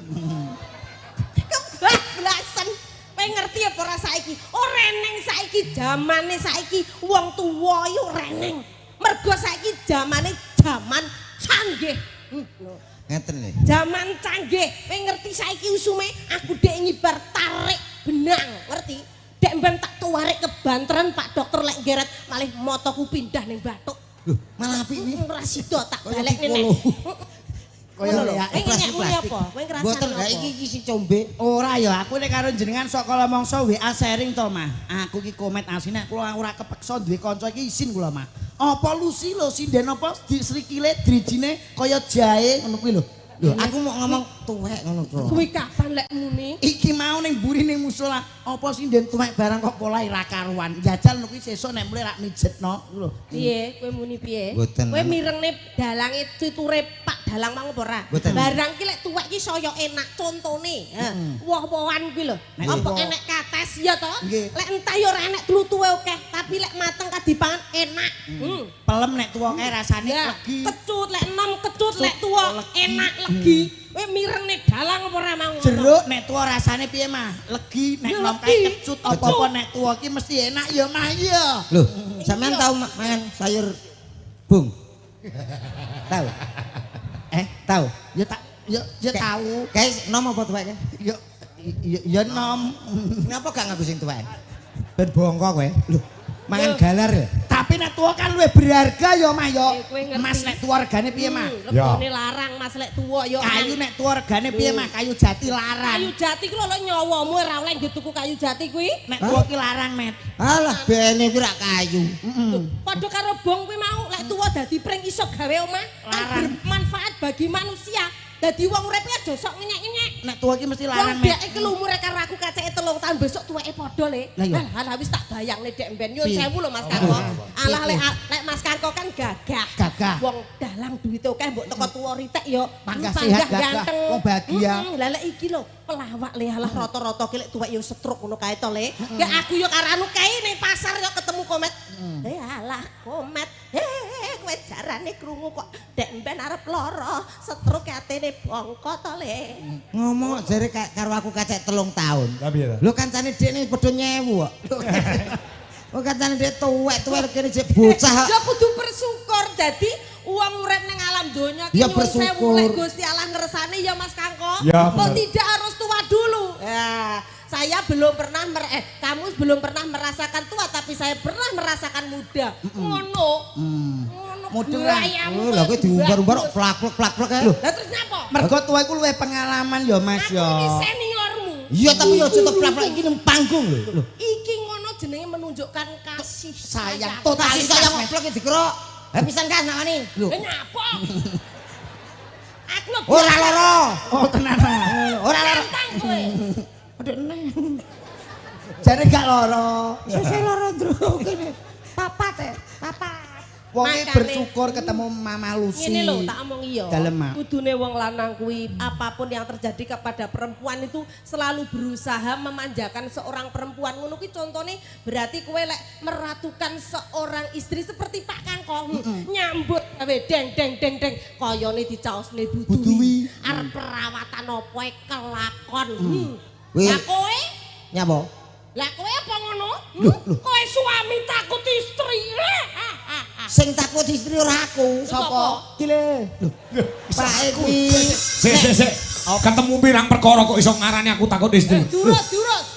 Kebablasan. Kowe ngerti apa ora saiki? Ora eneng saiki jamane saiki wong tuwa yo reneng. Mergo saiki jamane jaman canggih. Ngeten nih. Jaman canggih. Kowe ngerti saiki usume aku dek ngibar tarik benang, ngerti? Dek mben tak tuwarik ke Banten Pak Dokter lek geret malih motoku pindah ning Batuk. Loh, malah apik iki. Ora sida tak Kaya balik Piccolo. nek. Kaya lek Kowe plastik. ngene apa? Kowe ngrasani Mboten apa? lah iki si combe. Ora ya, aku nek karo jenengan sok kala mangsa WA sharing to, Mah. Aku iki komet asline kula ora kepeksa duwe kanca iki isin kula, Mah. Apa lusi lho sinden apa disrikile drijine kaya jahe ngono kuwi lho. Loh, aku mau ngomong tuwek ngono to. Kuwi kapan lek muni? Iki mau ning mburi ning musala, apa sinden tuwek barang kok pola ra karuan. Jajal kuwi sesuk nek mulai rak mijetno lho. Piye? Kowe muni piye? Mboten. Kowe mirengne dalange tuture Pak Dalang mang apa ora? Mboten. Barang ki lek tuwek ki saya enak contone. Woh-wohan kuwi lho. Nek Apa apa? enek kates ya to? Nggih. Lek entah ya ora enek tlutuhe akeh, tapi lek mateng kadipangan enak. Pelem nek tuwa kae rasane Ya, legi. kecut lek enom kecut lek tuwa enak legi. Kowe mirengne dalang apa ora mau? Jeruk nek tuwa rasane piye, Mah? Legi nek Ya, nom legi. kae kecut apa-apa nek tuwa ki mesti enak ya, Mah ya. Loh, sampean tahu mangan sayur bung? Tahu? Tahu? Ya tak ya tahu. Guys, nom apa tuwek? Ya nom. Kenapa gak ngaku sing tuwek? Ben bongkok kowe. Loh, mangan galar ya? Tapi nek tuwa kan luwih berharga ya, Mah ya. Kowe ngerti. Mas nek tuwa regane piye, Mah? Regane larang Mas lek tuwa ya. Kayu nek tuwa regane piye, Mah? Kayu jati larang. Kayu jati ku lho nyawamu ora oleh nggo tuku kayu jati kuwi. Nek tuwa ki larang, Met. Alah, bene kuwi rak kayu. Padha karo bong kuwi mau lek tuwa dadi pring iso gawe omah. Larang. Bermanfaat bagi manusia. Dadi wong urip aja sok ngenyek-nyenyek. Nek tuwa ki mesti Wong larang, Met. dek iki umure karo aku kaceke 3 tahun besok tuweke padha le. Lah iya. Alah wis tak bayangne dek mben nyun Piye? sewu lho Mas Karko. Alah lek Mas Karko kan gagah. Gagah. Wong dalang duwite akeh mbok teko tuwa ritek ya Panggah sehat, gagah. Wong bahagia. Lah lek iki lho pelawak le alah rata-rata ki lek tuwek ya setruk ngono kae to le. Ya aku ya karo anu kae ning pasar ya ketemu komet. Alah komet. Kowe jarane krungu kok dek mben arep lara setruk atene bongko to le. Ngomong jare karo aku kacek 3 tahun. Tapi ya. Lho kancane dhek ning padha nyewu kok. Oh kancane dhek tuwek kene jek bocah. Ya kudu bersyukur. Jadi Wong urip ning alam donya ki Ya, nyuwun sewu bersyukur. lek Gusti Allah ngersani ya Mas Kangko. Ya, Kok bener. tidak harus tua dulu. Ya, saya belum pernah kamu belum pernah merasakan tua tapi saya pernah merasakan muda. Ngono. Ngono. Mudeng buayamu Lha kowe kok diumbar-umbar bagus. plak-plak kae. Lah terus nyapa? Mergo tuwa iku luwih pengalaman ya Mas Aku ya. ini seniormu. Iya tapi ya aja plak-plak iki ning panggung lho. Iki ngono jenenge menunjukkan kasih Sayang. Kasih sayang plak iki dikira. Ha pisan kas nakani. Lho. Lah nyapa? Aku lho Ora lara. Oh tenanan. Ora lara. tantang kowe. Aduh neng. Jare gak loro. Sese lara ndro kene. Papat papat. Wong Makane. bersyukur ketemu Mama Lucy. Ngene lho tak omong iya. Dalem, Mak. Kudune wong lanang kuwi apapun yang terjadi kepada perempuan itu selalu berusaha memanjakan seorang perempuan. Ngono kuwi contone berarti kowe lek meratukan seorang istri seperti Pak Kangkong. Nyambut gawe deng deng deng deng kayane dicaosne Butuwi. butuwi. Arep perawatan opo kelakon. Wih. Lah kowe? Nyapa? Lah kowe apa ngono? Kowe suami takut istri. Sing takut istri ora aku. Sapa? Kile. Pak iki. Sik. Ketemu pirang perkara kok iso ngarani aku takut istri. Durus.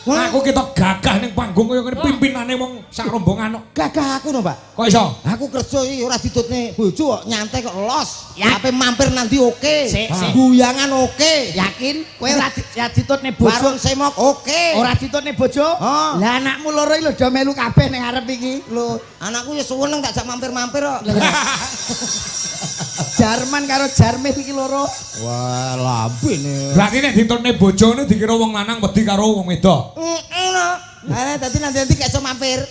Aku kita gagah ning panggung kaya ngene pimpinane wong sak rombongan kok. Gagah aku no, Pak. Kok iso? Aku kerja iki ora ditutne bojo kok nyantai kok los. Ape mampir nanti oke. Sik. Guyangan oke. Yakin kowe ora ya ditutne bojo. Warung semok oke. Ora ditutne bojo. Oh. Lah anakmu loro iki lho do melu kabeh ning arep iki. Lho, anakku ya suweneng tak jak mampir-mampir kok. Jarman karo Jarmeh iki loro. Wah, lambene. Berarti nek ditutne bojone dikira wong lanang wedi karo wong wedok. Heeh, dadi nanti gak iso mampir.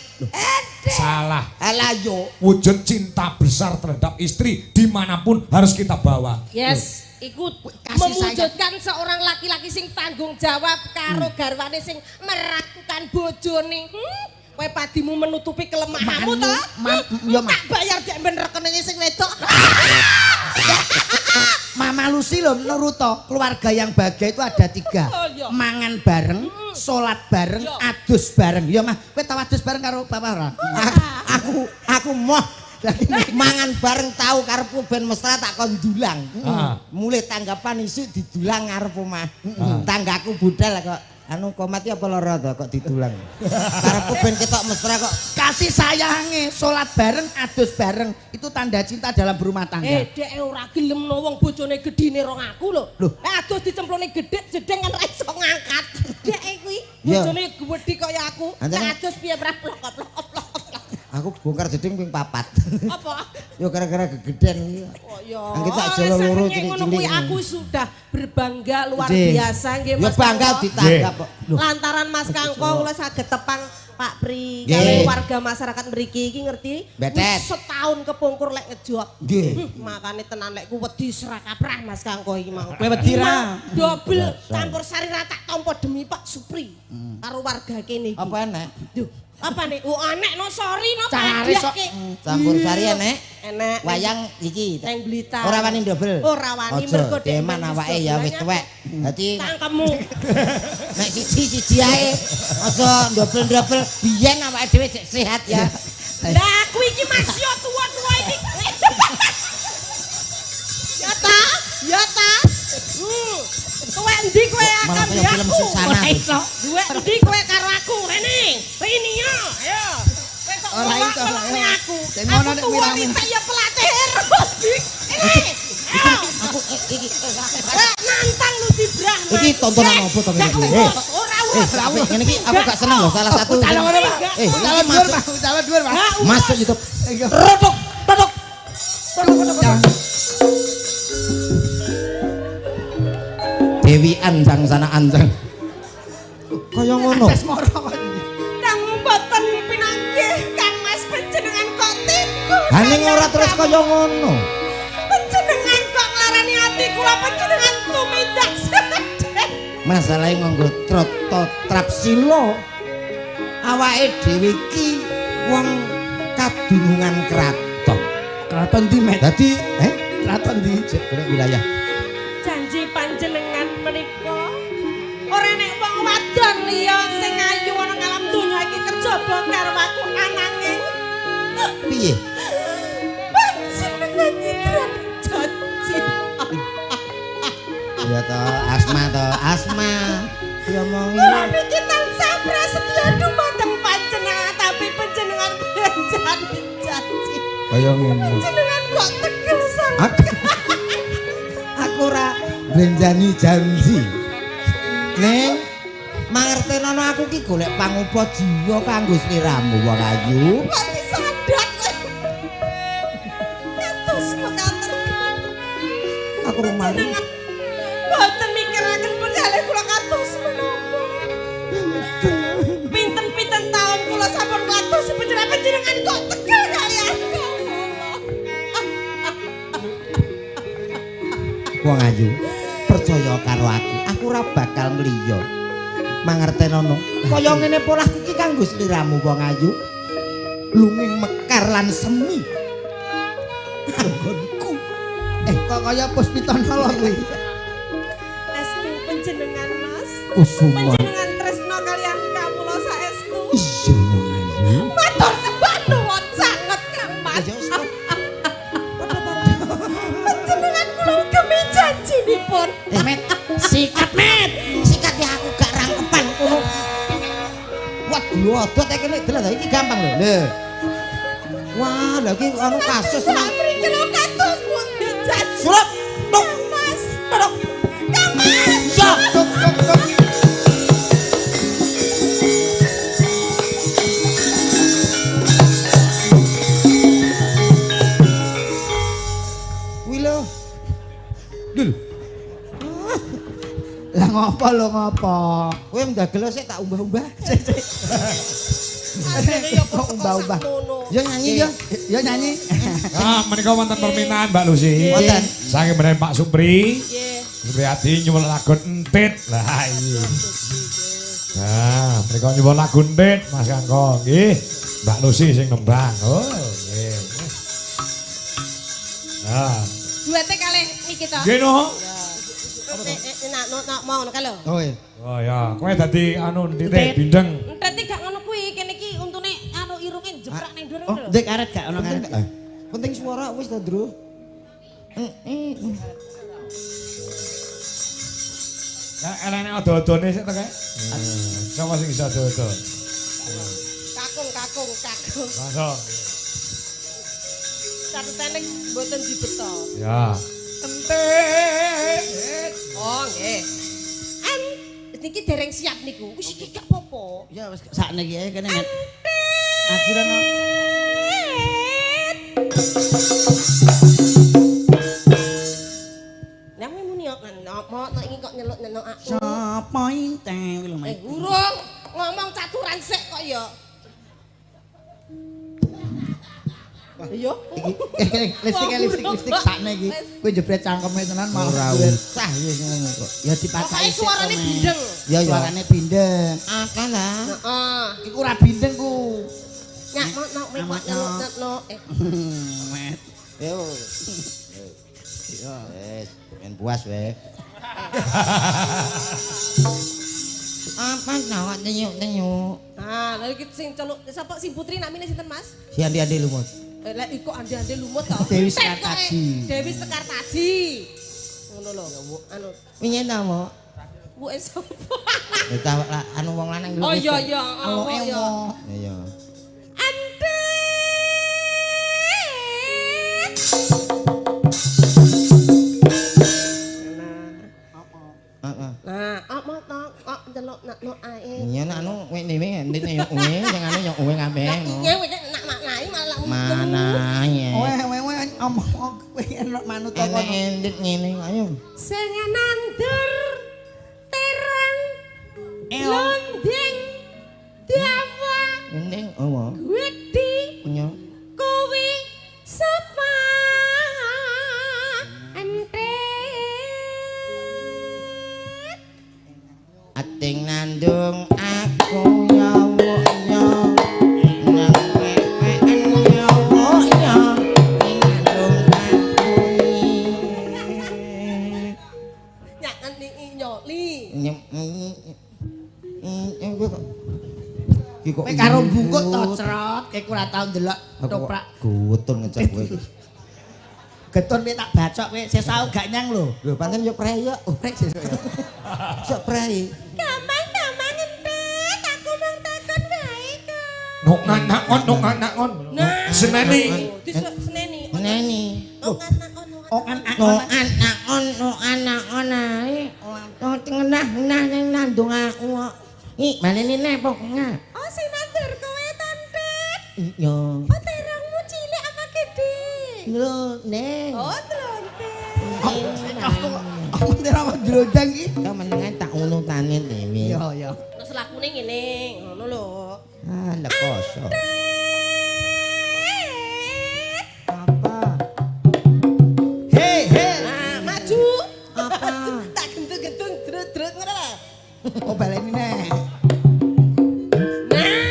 Salah. Alah yo. Wujud cinta besar terhadap istri dimanapun harus kita bawa. Yes, iku Kasih mewujudkan seorang laki-laki sing tanggung jawab karo garwane sing merakukan bojone. Kowe padimu menutupi kelemahanmu to? Ya, Mak. Tak bayar dek ben rekeninge sing wedok. Mama Lucy loh menurut toh, keluarga yang bahagia itu ada 3. Oh, iya. Mangan bareng, sholat bareng, Iya. adus bareng. Ya mah, kowe tau adus bareng karo bapak ora? Aku moh mangan bareng tahu karepku ben mesra tak kon dulang. Mulai tanggapan isu didulang ngarep omah. Tanggaku budal kok anu komati apa lara to kok didulang. Karepku ben ketok mesra kok. Kasih sayange, sholat bareng, adus bareng. Itu tanda cinta dalam berumah tangga. Dek ora gelem no wong bojone gedine rong aku lho. Loh. Adus dicemplone gedhe jedeng kan ra iso ngangkat. Dek kuwi Iya. bojone gedhi kaya aku. Antene- Nek adus piye plok. Aku bongkar jeding ping 4. Apa? Yo gara-gara gegeden iki. Oh ya. Angge tak jolo loro Ngono kuwi cilik-cilik. aku sudah berbangga luar Nggih. biasa nggih Ya Mas. bangga Kangko. ditanggap kok. Lantaran Mas Kangkong kula saged tepang Pak Pri Nggih. kalian warga masyarakat mriki iki ngerti Betet. wis setahun kepungkur lek ngejog. Nggih. Makane tenan lek ku wedi serak kaprah Mas Kangko iki mau. Kowe wedi ra? Dobel campur sari rata tampa demi Pak Supri karo warga kene iki. Apa enek? Duh, apa nih? Oh anek no sorry no Cari padiah sok. ki. Campur sari enek. Enek. Wayang iki. Neng Blitar. Ora wani ndobel. Ora wani Aja, mergo dek deman ben awake ya wis dobelnya. tuwek. Dadi Cangkemmu. nek siji ae aja ndobel-ndobel biyen awake dhewe cek sehat ya. Lah aku iki masih tua-tua iki. Ya ta? Ya ta? Kowe endi kowe akan Malah kaya film aku? Susana Ora tuh. iso. Duwe endi kowe karo aku? Rene. Ini ya. Ayo. Kowe kok Ora iso, ngomong ayo. aku. Sing ngono nek Aku tua wirame. iki ya pelatih aerobik. Ini. Ayo. Aku iki Nantang lu si Brah. Iki tontonan apa to Gak iki? urus. Ora urus. Sampe ngene iki aku gak seneng loh salah satu. Calon ngono, Pak. Eh, Calon iki dhuwur, masuk Pak. Calon dhuwur, Pak. Gak urus. masuk YouTube. Iya. Rodok, rodok. Dewi Anjang sana Anjang. Kaya ngono. Tes moro kok. Kang mboten pinanggih Kang Mas panjenengan kok tiku. Haning ora terus kaya ngono. Panjenengan kok nglarani ati kula panjenengan tumindak sedek. Masalahe nganggo trap silo. Awake dhewe iki wong kadunungan kraton. Kraton di Met. Dadi, Kraton di. Cek golek wilayah. Janji panjenengan menika ora nek wong wadon liya sing ayu ana ngalam donya iki kejaba karo aku ananging Piye? panjenengan iki ya toh, asma toh, asma. Diomongi. Kula niki tansah prasetya dumateng panjenengan tapi panjenengan benjani janji. Kaya ngene. Panjenengan kok tegel sanget. Aku ora benjani janji. Ning mangertenono aku ki golek pangupa jiwa kanggo sliramu wong ayu. Kok disadat kowe. Kados mekaten. Aku rumah. Boten mikiraken penggalih kula kados menapa. Pinten-pinten taun kula sampun kados panjenengan kok tegel kalian kula. Wong ayu, percaya karo aku ora bakal mliya. Mangertenono. Kaya ngene polahku ki kanggo sliramu wong ayu. Lunging mekar lan semi. Anggonku. Kok kaya Puspitana lho kuwi. Estu panjenengan Mas. Kusuma. Panjenengan tresno kalian kawula saestu. Iya wong ayu. Matur sembah nuwun sanget Kang Mas. Panjenengan kula gemi janjinipun. Met, sikat met. Sikat ya aku gak rangkepan kono. Waduh, odot iki nek delok iki gampang lho. Lho. Wah, lha iki anu kasus nang Mriki lho kados pun janji. surat. Dok, Mas. dok. Kang Mas. Ya. Wilo. Dul. Lah ngopo lho ngopo? Kowe ndagel sik tak umbah-umbah. Adene ya kok Umbah-umbah. sakmono. Ya nyanyi ya. Ya nyanyi. Ah, menika wonten permintaan Mbak Lucy. Wonten. Saking bener Pak Supri. Nggih. Supriyadi nyuwun lagu entit. Lah iya. Nah, menika nyuwun lagu entit Mas Kangkong. Nggih. Mbak Lucy sing nembang. Oh, nggih. Nah, Duete kalih niki to. nggih no. Nak mau ngono kae lho. Oh iya. Oh ya, kowe dadi anu entit bindeng. Entet gak ngono kuwi, kene iki untune anu irunge jeprak ning dhuwur Oh, lho. Dek karet gak ono karet. Penting suara wis to, Bro. Nah, elene odo-odone sik to kae. Sapa sing iso odo-odo? Kakung. Langsung. Catutane mboten dibeto. Ya. Entit. Oh, nggih. Niki dereng siap niku. Wis iki gak apa-apa. Ya wis sakniki ae kene net. Ajuran no. Nang muni kok mau iki kok nyeluk nenok aku. Sapa inte lho Mas. Urung ngomong caturan sik kok ya. Iya. Lipstik sakne iki. Kowe jebret cangkeme tenan Ora malah usah wis ngono kok. ya dipacai Pokoke sik. suarane bindeng. Ya ya. Suarane bindeng. Akal lah. Heeh. Iku ora bindeng ku. Nyak mau nyeluk Met. Yo. Wes, men puas we. Apa nawak tenyuk-tenyuk. Ah, lha iki sing celuk sapa si Putri namine sinten Mas? Si andi-andi lumut. Lah iku ande-ande lumut to. Dewi Tet kok, Sekartaji. Dewi Sekartaji. Ngono lho. Anu Winyen ta mo? buke sapa? Kita anu wong lanang Oh iya iya, Alo oh iya. ewo. Iya. Ande. Heeh. Nah, apa to? Kok delok nak no ae. Iya nak anu wek dhewe ndine yo uwe, sing anu yo uwe kabeh. Iya wis nak maknai malah Mana ya? Wewe omong kowe enak manut kok Enak kono. endit ngene ayo. sing nandur terang londeng dawa Ending apa? wedi Punya. kowe sapa ente Ating nandung aku nyawa-nyawa nang pepean nyawa-nyawa ing nandung aku nyangan nyoli Kowe karo bungkut to cerot, kowe ora tau ndelok toprak. Gutun ngecek kowe. Getun kowe tak bacok kowe sesuk gak nyang lho. Lho pancen yo prei yo. Oh, rek sesuk ya. Sok prei. Gampang entet, aku mung takon wae kok. Nuk anak-on. Seneni. Seneni. Neni. Anak-anak. Ae. Oh tengah ning nandung aku. Manene nepok nga. Oh, sing nandur kowe tontet. Yo. Oh, terangmu cilik apa gede? Lho, Neng. Oh, tontet. Aku ora ndrodang iki. Kok menengan tak unutane dhewe. Yo. Terus lakune ngene, ngono lho. Ah, lekoso. Apa? Hei. Nah, maju. Apa? Tak gendung-gendung drut-drut ngono lho. Oh, baleni neh. Nah,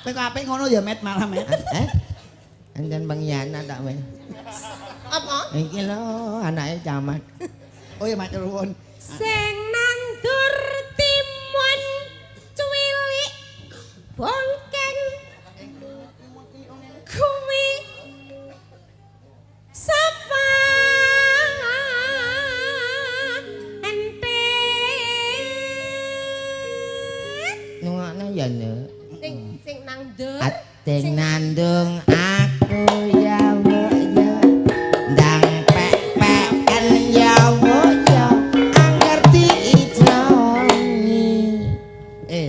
Kowe kok apik ngono ya, Met, malah, Met. Anjen pengkhianat tak weh. apa? Iki lho anake camat. Oh ya, matur nuwun. Sing nandur timun cuwilik bongkeng kuwi sapa entet Nungakne ya ne. sing nandur Ating nandung aku ya wo ya. Ndang pek-peken ya wo ya. Angerti ijoni.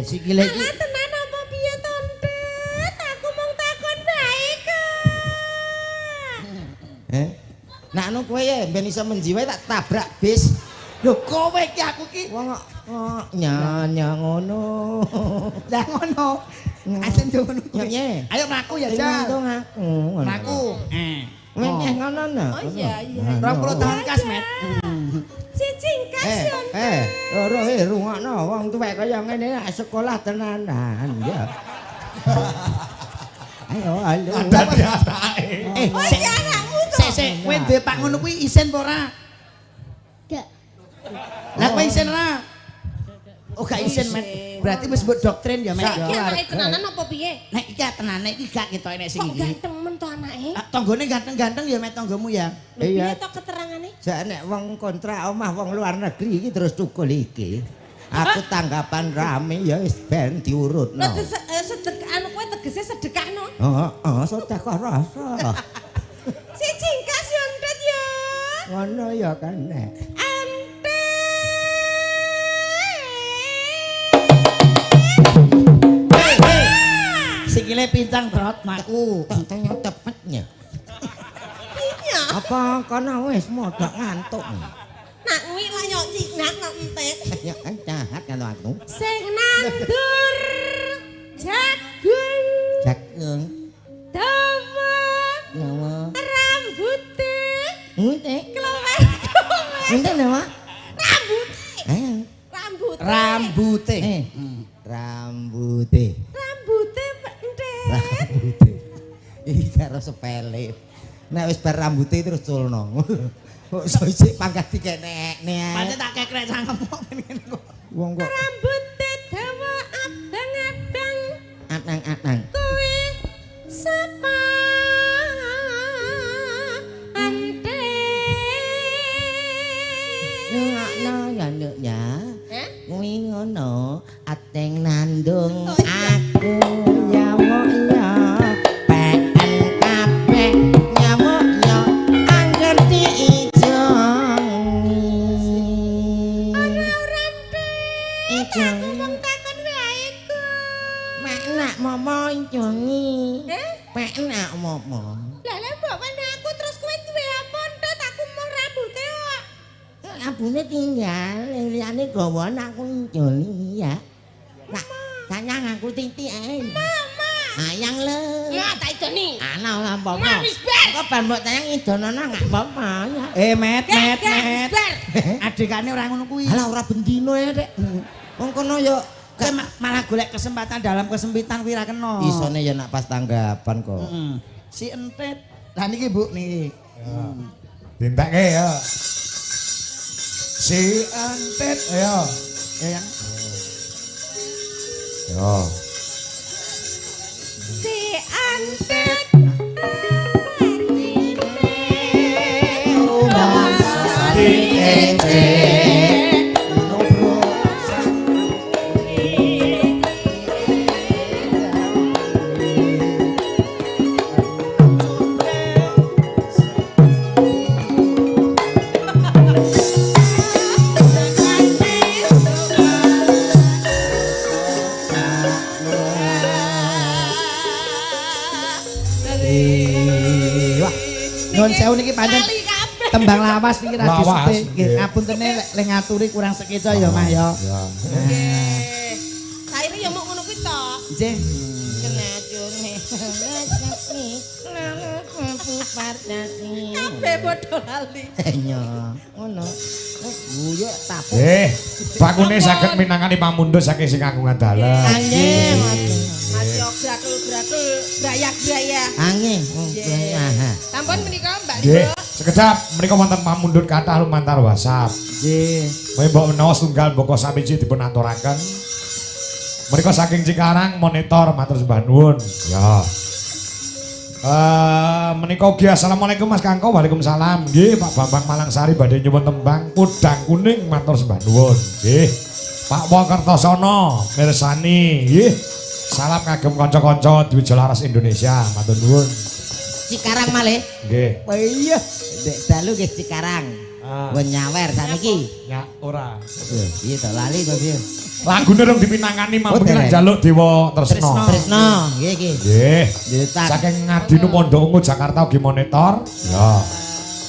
Sikile iki Alah tenan apa piye tontet? Aku mung takon wae kok. Nak anu kowe ya ben iso menjiwai tak tabrak bis. lho kowe iki aku iki. Wong kok nyanya ngono. Lah ngono. Asen ngono. Nye. Ayo mlaku ya, Jangan Jal. aku. Mlaku. Nyeh ngono no. Oh iya. 20 tahun kas, Met. Cicing kasion. Loro rungokno wong tuwek kaya ngene sekolah tenanan ya. Ayo, ayo. Dadi anake. Oh iya anakmu kok. Sik, kowe duwe Pak ngono kuwi isin apa ora? Gak. Lah kowe isin ora? Oh, gak isin, Met. Berarti wis mbok doktrin ya, Met. Iki anake tenanan apa piye? Nek iki tenane iki gak ketok nek sing Kok iki. ganteng men to anake? Tanggane ganteng-ganteng ya, Met, tanggamu ya. Lho piye Iya. to keterangane? Sak nek wong kontrak omah wong luar negeri iki terus tukul iki. Aku tanggapan rame ya wis ben diurutno. Lho sedekah anu kowe tegese sedekahno. Heeh, sedekah rasa. Cicing kasion tet ya. Ngono ya kan nek. Sikile pincang trot maku. Tanya tepatnya. Iya. Apa kono wis modok ngantuk. Nak kuwi lah yo cinak kok entet. Ya kan jahat kalau aku. Sing nandur jagung Jagung. dawa Nyawa. rambuté Ngene. klewer. Ngene nama. Rambuté. Rambut. Rambute. Rambute. Rambute entet. Rambute. Iki karo sepele. Nek wis bar rambute terus culno. Kok iso isik pangkat dikenek-nek. Pancen tak kekrek cangkemmu ngene kok. Wong kok Rambute dawa abang-abang atang-atang. kuwi sapa entet. Ngono ya nduk ya. Eh? Kuwi ngono, ateng nandung aku nyamuk ya. Peken kabeh nyamuk ya. Angger diijongi. Ora entet. Ijongi. Wong takon wae kok. Mek nak momo ijongi. Eh? Pek nak momo. Lah lha mbok wene aku terus kowe duwe apa entet aku mung rambute kok. Abune tinggal, liyane gawa aku ijongi ya. Nak sayang aku titik ae. Mama. Ayang le. Ya tak idoni. Ana apa-apa. Mama wis bar. Kok ban mbok tayang idonono gak apa-apa ya. Met. Wis bar. Adikane ora ngono kuwi. Alah ora bendino ya, Dek. Wong kono yo Kowe malah golek kesempatan dalam kesempitan kuwi ra kena. isone ya nak pas tanggapan kok. Si entet. Lah niki Bu niki. Dintekke ya. Si antet ya. Ya yang Yo. Si antet. Nggih. Wah. Nyuwun sewu niki pancen Lali kabeh. tembang lawas niki ra Lawas, disupe. Nggih, nggih. ngapuntene lek ngaturi kurang sekeca ya, Mas ya. Ya. Nggih. Saire ya mok ngono kuwi to. Nggih. Kabeh padha lali. Enyo, ngono. Guyu tapuk. Bakune saged minangani pamundhut saking sing kagungan dalan. Angin. Masih gratul-gratul, graya-graya. Angin. Aha. Sampun menika Mbak Nggih, Libo. sekejap menika wonten pamundhut kathah lumantar WhatsApp. Nggih. Mbok menawa setunggal mboko samiji dipun aturaken. Menika saking Cikarang monitor matur sembah nuwun. Ya. Menika ugi assalamualaikum Mas Kangko. Waalaikumsalam. Nggih, Pak Bambang Malangsari badhe nyuwun tembang Udang Kuning matur sembah nuwun. Nggih. Pak Wokertosono mirsani. Nggih. Salam kagem kanca-kanca Dwijalaras Indonesia. Matur nuwun. Cikarang malih. Nggih. Oh iya. Dek dalu nggih Cikarang. Wong nyawer saniki. Ya ora. Iya to lali to piye? Lagune rong dipinangani mampu dereng. njaluk Dewa Tresno. Tresno, nggih iki. Nggih. Diletak. Saking Ngadinu Pondok Ungu Jakarta ugi monitor. Ya.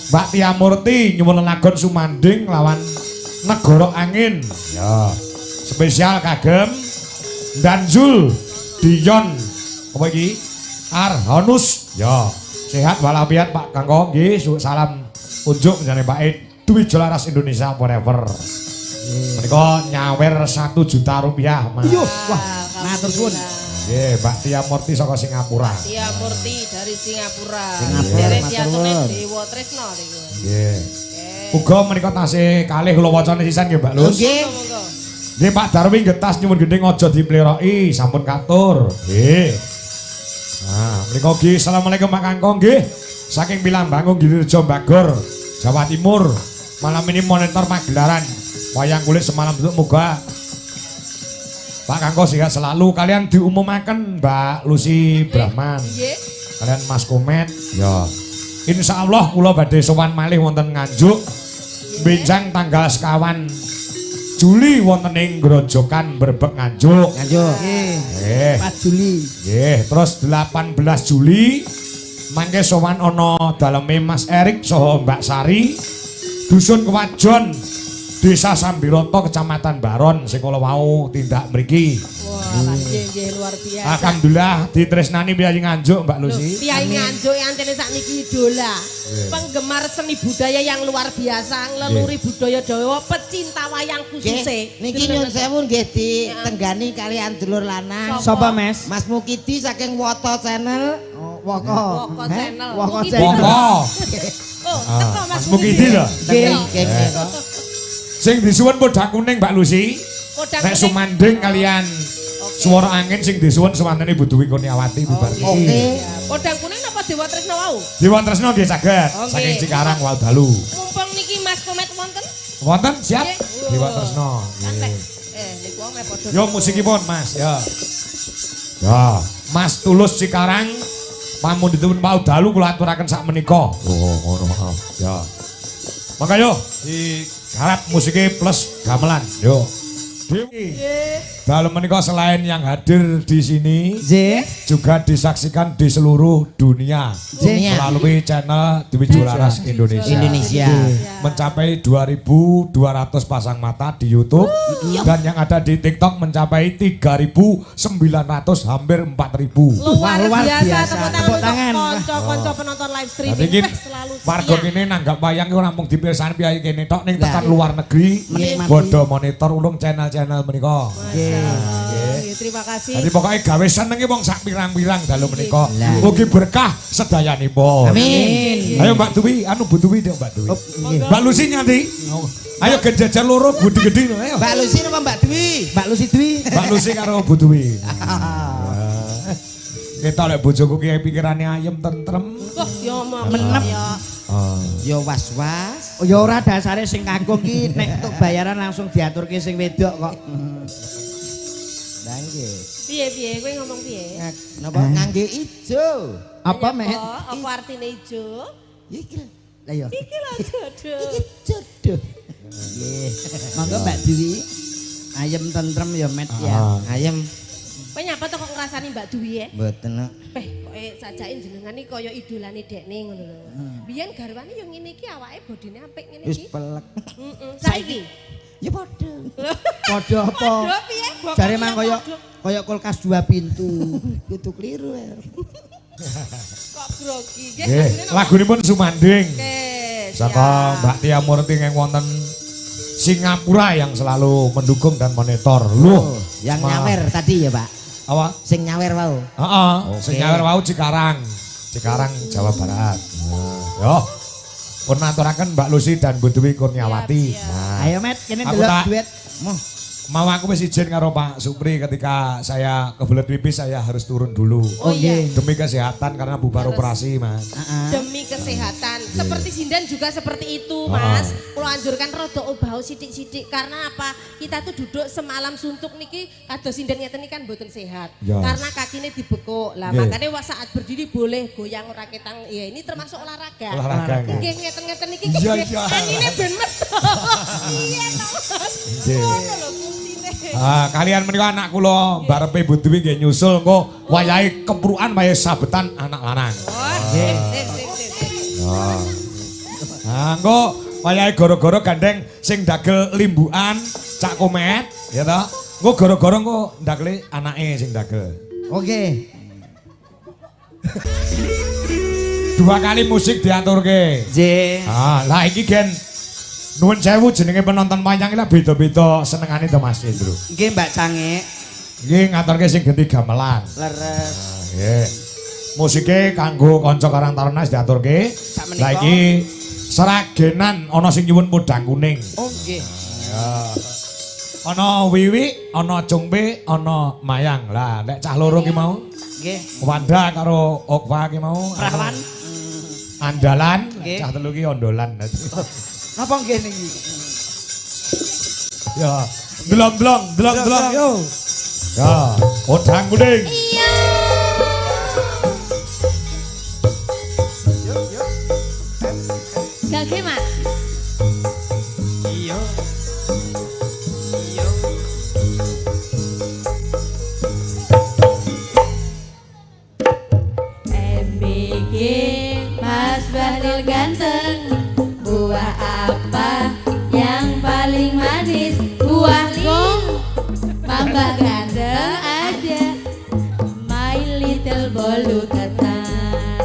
Mbak Tia Murti nyuwun lelagon sumanding lawan Negara Angin. Ya. Spesial kagem Danjul Dion apa iki? Arhanus. Ya. Sehat walafiat Pak Kangko nggih. Salam unjuk njane Pak Dwijalaras Indonesia forever. Menika nyawer 1 juta rupiah, Mas. Yo, wah, matur suwun. Nggih, Mbak Tia Murti saka Singapura. Tia Murti dari Singapura. Singapura, Dari matur Tiatone nuwun. Dewa Tresno niku. Nggih. Uga menika tasih kalih kula wacane sisan nggih, Mbak Lus. Nggih. Monggo. Nggih, Pak Darwi getas nyuwun gending aja dipleroki, sampun katur. Nggih. Nah, menika ugi asalamualaikum Pak Kangkong nggih. Saking Pilambangun Girirejo Bagor, Jawa Timur. Malam ini monitor pagelaran wayang kulit semalam bentuk muga. Pak Kangko sehat selalu. Kalian diumumaken Mbak Lucy Brahman. Nggih. Kalian Mas Komet. Ya. Insya Allah kula badhe sowan malih wonten Nganjuk. Benjang tanggal sekawan Juli wonten ing Grojogan Brebek Nganjuk. Nganjuk. Nggih. 4 Juli. Nggih, terus 18 Juli mangke sowan ana daleme Mas Erik saha Mbak Sari. Dusun Kewajon, Desa Sambiroto, Kecamatan Baron, sing kula wau tindak mriki. Wah, nggih luar biasa. Alhamdulillah ditresnani Piyayi Nganjuk Mbak Lucy. Piyayi Nganjuk yang antene sakniki idola. Penggemar seni budaya yang luar biasa, leluri budaya Jawa, pecinta wayang khususé. Niki nyun sewu nggih ditenggani kalian dulur lanang. Sapa, Mas? Mas Mukidi saking Woto Channel. Woko. Woko Channel. Woko Mukidi. Channel. Monggo. Oh, teko Mas Mas Mukidi lho. Nggih, nggih. Sing disuwun Podang Kuning Mbak Lucy. Podang Nek Kuning. sumanding kalian Suara Angin sing disuwun sewantene Bu Dwi Kurniawati bubar iki. Oke. Podang Kuning napa Dewa Tresno wau? Dewa Tresno nggih saged Oke. saking Cikarang wau dalu. Mumpung niki Mas Komet wonten. Wonten siap Nggih. Dewa Tresno. Santai. Nggih. Niku wae padha. Yo musikipun Mas ya. Ya, Mas Tulus Cikarang pamundhutipun wau dalu kula aturaken sak menika. Oh, ngono maaf. Ya. Mangga yo digarap musike plus gamelan. Yo. Dewi. Dalam menikah selain yang hadir di sini Nggih. juga disaksikan di seluruh dunia Dunia. melalui channel Dwijalaras Indonesia. Indonesia. Mencapai 2.200 pasang mata di YouTube dan yang ada di TikTok mencapai 3.900 hampir 4.000. Luar luar biasa, biasa. tepuk Tepuk tangan tangan. untuk konco-konco penonton live streaming. Jadi Weh, selalu warga setia. kini nanggap wayang ora mung dipirsani piyayi kene tok ning tekan Lah. luar negeri Menikmati. bodo monitor ulung channel-channel menika. Nggih, terima kasih. Jadi pokoknya gawe seneng wong sak pirang-pirang dalu menika. Lah. Mugi berkah sedayanipun. Amin. Ayo Mbak Dwi, anu Bu Dwi Mbak Dwi. Nggih. Mbak Lucy nyanti. Ayo genjajar loro gede-gede ayo. Mbak Lucy napa Mbak Dwi? Mbak Lucy Dwi. Mbak Lucy karo Bu Dwi. Kita lek bojoku ki pikirane ayem tentrem. Wah, yo Menep. ya. Yo was-was. Oh, ya ora dasare sing kanggo ki nek untuk bayaran langsung diaturke sing wedok kok. Lah nggih. Piye kowe ngomong piye? Napa ngangge ijo? Apa, Met? Apa artine ijo? Iki Lah ya. Iki lho jodoh. iki jodoh. Nggih. Monggo Mbak Dwi. Ayem tentrem ya, Met ya. Ayem Kowe nyapa to kok ngrasani Mbak Dwi ya? mboten. Peh, kok sajake jenengan iki kaya idolane dekne ngono lho. Biyen garwane yo ngene iki awake bodine apik ngene Wis iki. pelek. Heeh. Saiki Ya padha. Padha apa? padha piye? Jare mang kaya kulkas 2 pintu. Kudu kliru ya. Kok grogi nggih. Nggih, lagunipun Sumanding. Oke. Saka Mbak Tia Murti yang wonten Singapura yang selalu mendukung dan monitor. Loh, Yang nyawer tadi ya, Pak. Apa? Sing nyawer wau. Heeh, Oke. sing nyawer wau Cikarang. Cikarang Jawa Barat. Yo. Pun maturaken Mbak Lucy dan Bu Dewi Kurniawati. Nah, Ayo Met, kene Aku delok tak- duit. mau aku wis izin karo Pak Supri ketika saya kebelet pipis saya harus turun dulu. Oh iya. Demi kesehatan karena bubar operasi, Mas. Demi kesehatan. Seperti Sindan juga seperti itu, Mas. Kulo anjurkan rada obah sithik-sithik karena apa? Kita tuh duduk semalam suntuk niki kados Sindan ngeten iki kan mboten sehat. Ya. Karena kakinya dibekuk. Lah Nggih. makanya saat berdiri boleh goyang ora ketang. Ya ini termasuk olahraga. Olahraga, nggih. Nggih ngeten-ngeten iki. Iya, iya. Kan ini ben metu. Iya to, Mas. Nggih. Ngono lho kuncine. Kalian menika anak kula barepe Bu Dewi nggih nyusul engko wayahe keprukan wayahe sabetan anak lanang. Oh, sip, sip, sip, sip. Engko wayahe goro-goro gandeng sing dagel limbukan Cak Komet, ya toh. Engko goro-goro engko ndakle anake sing dagel. Oke. 2 kali musik diaturke. Nggih. Lah iki gen nuwun sewu jenenge penonton wayang iki lah beda-beda senengane to Mas Indro. Nggih Mbak Cange. Nggih ngaturke sing genti gamelan. Leres. Nggih. Musike kanggo kanca Karang Taruna wis diaturke. Sakmenika. Lah iki seragenan ana sing nyuwun podang kuning. Oh nggih. Ana Wiwi, ana Cungpe, ana Mayang. Lah nek cah loro ki mau Nggih. Wanda karo Okva ki mau Prawan. andalan, Nggih. cah telu ki ondolan. Napa nggih niki? Ya, delong Yo. Ya, podang kuning. Gage, Mas. Iya. MBG Mas Bahlil ganteng. Buah apa yang paling manis? Buah ling. Tambah ganteng ada My Little Bolu Ketan.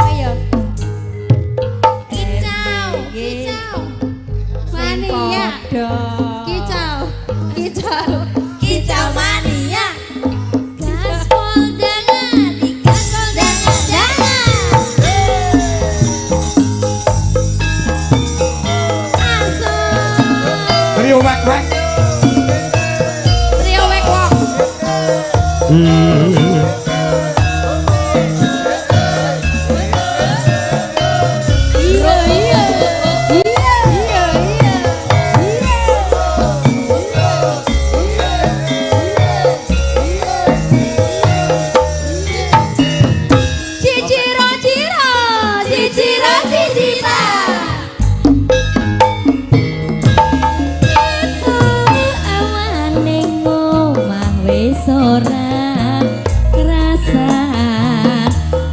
Ayo. Kicau, kicau. Mania. Kicau, kicau, kicau mania. Gaspol dangan, gaspol dangan, dangan. Asal. Trio wek-wek. Trio wek wok. Iya iya. Iya iya iya. Ciciro ciro, ciciro cicita. Awan ning omah wis ora krasa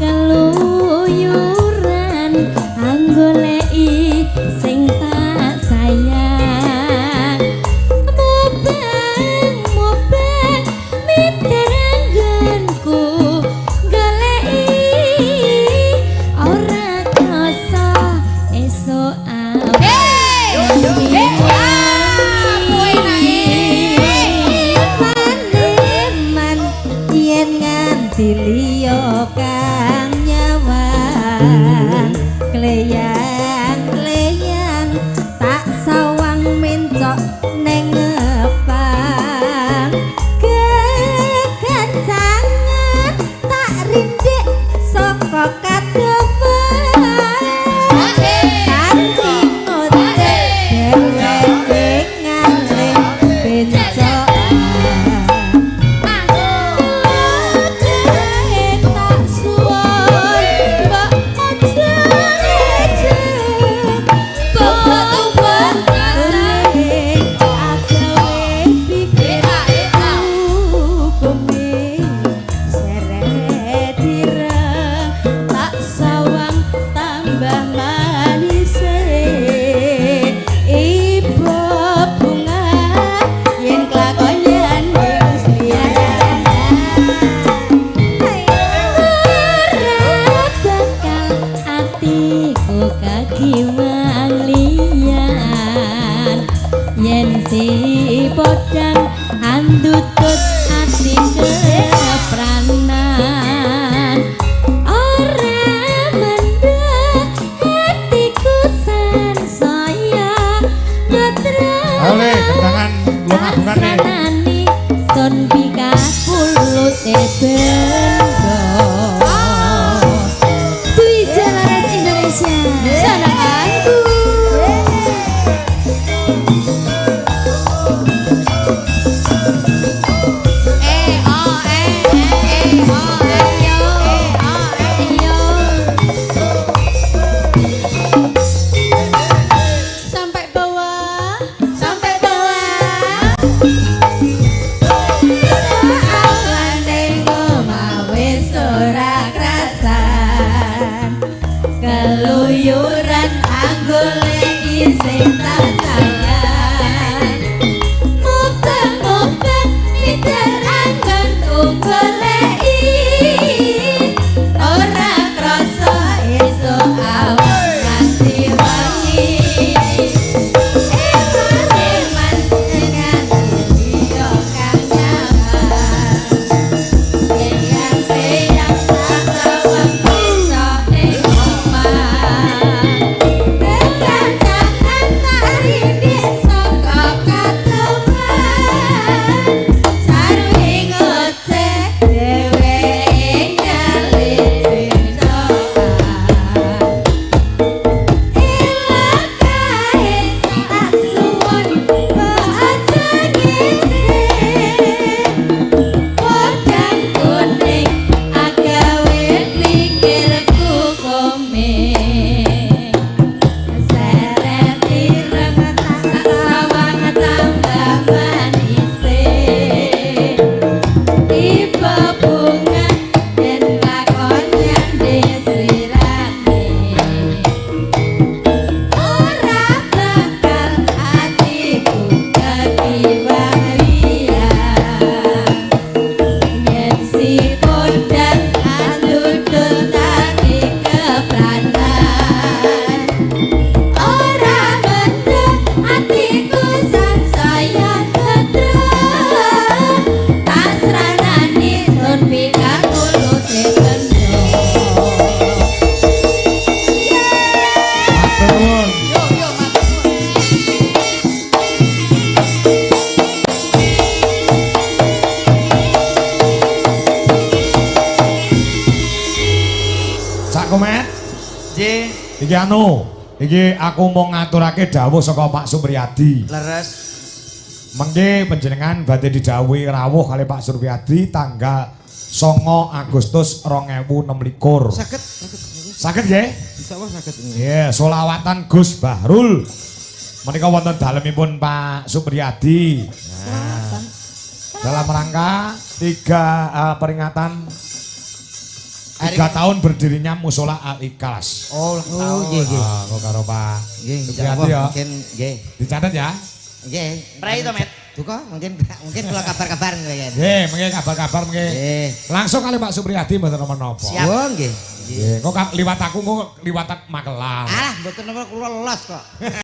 keluyuran anggoleki sing tak sayang mobeng miteranggenku goleki ora krasa esuk Maneman yen nganti liya kang nyawang kleyang-kleyang tak sawang mencok neng ngepang kekancangan tak rindik saka kademen santi ngoce dheweke ngalih bencok tak suwon mbok ojo ngejek Komet. Nggih, Iki iki aku mau ngaturake dawuh saka Pak Supriyadi. leres. Mengke panjenengan badhe didhawuhi rawuh kali Pak Supriyadi tanggal 9 Agustus 2026. Saged. Saged nggih? Insyaallah saged. Nggih, solawatan Gus Bahrul. Menika wonten dalemipun Pak Supriyadi. Nah, dalam rangka 3 peringatan 3 tahun berdirinya Musola Al-Ikhlas. Oh, nggih nggih. Ah, kok karo Pak Nggih, Supriyadi ya. mungkin nggih. Dicatat ya. Nggih. Prai to, Met. Duka mungkin kula kabar-kabar nggih. Nggih, mengke kabar-kabar mengke. Nggih. Langsung kali Pak Supriyadi mboten menapa. Siap. Oh, nggih. Nggih, kok liwat aku kok liwat Magelang. Alah, mboten napa kula los kok.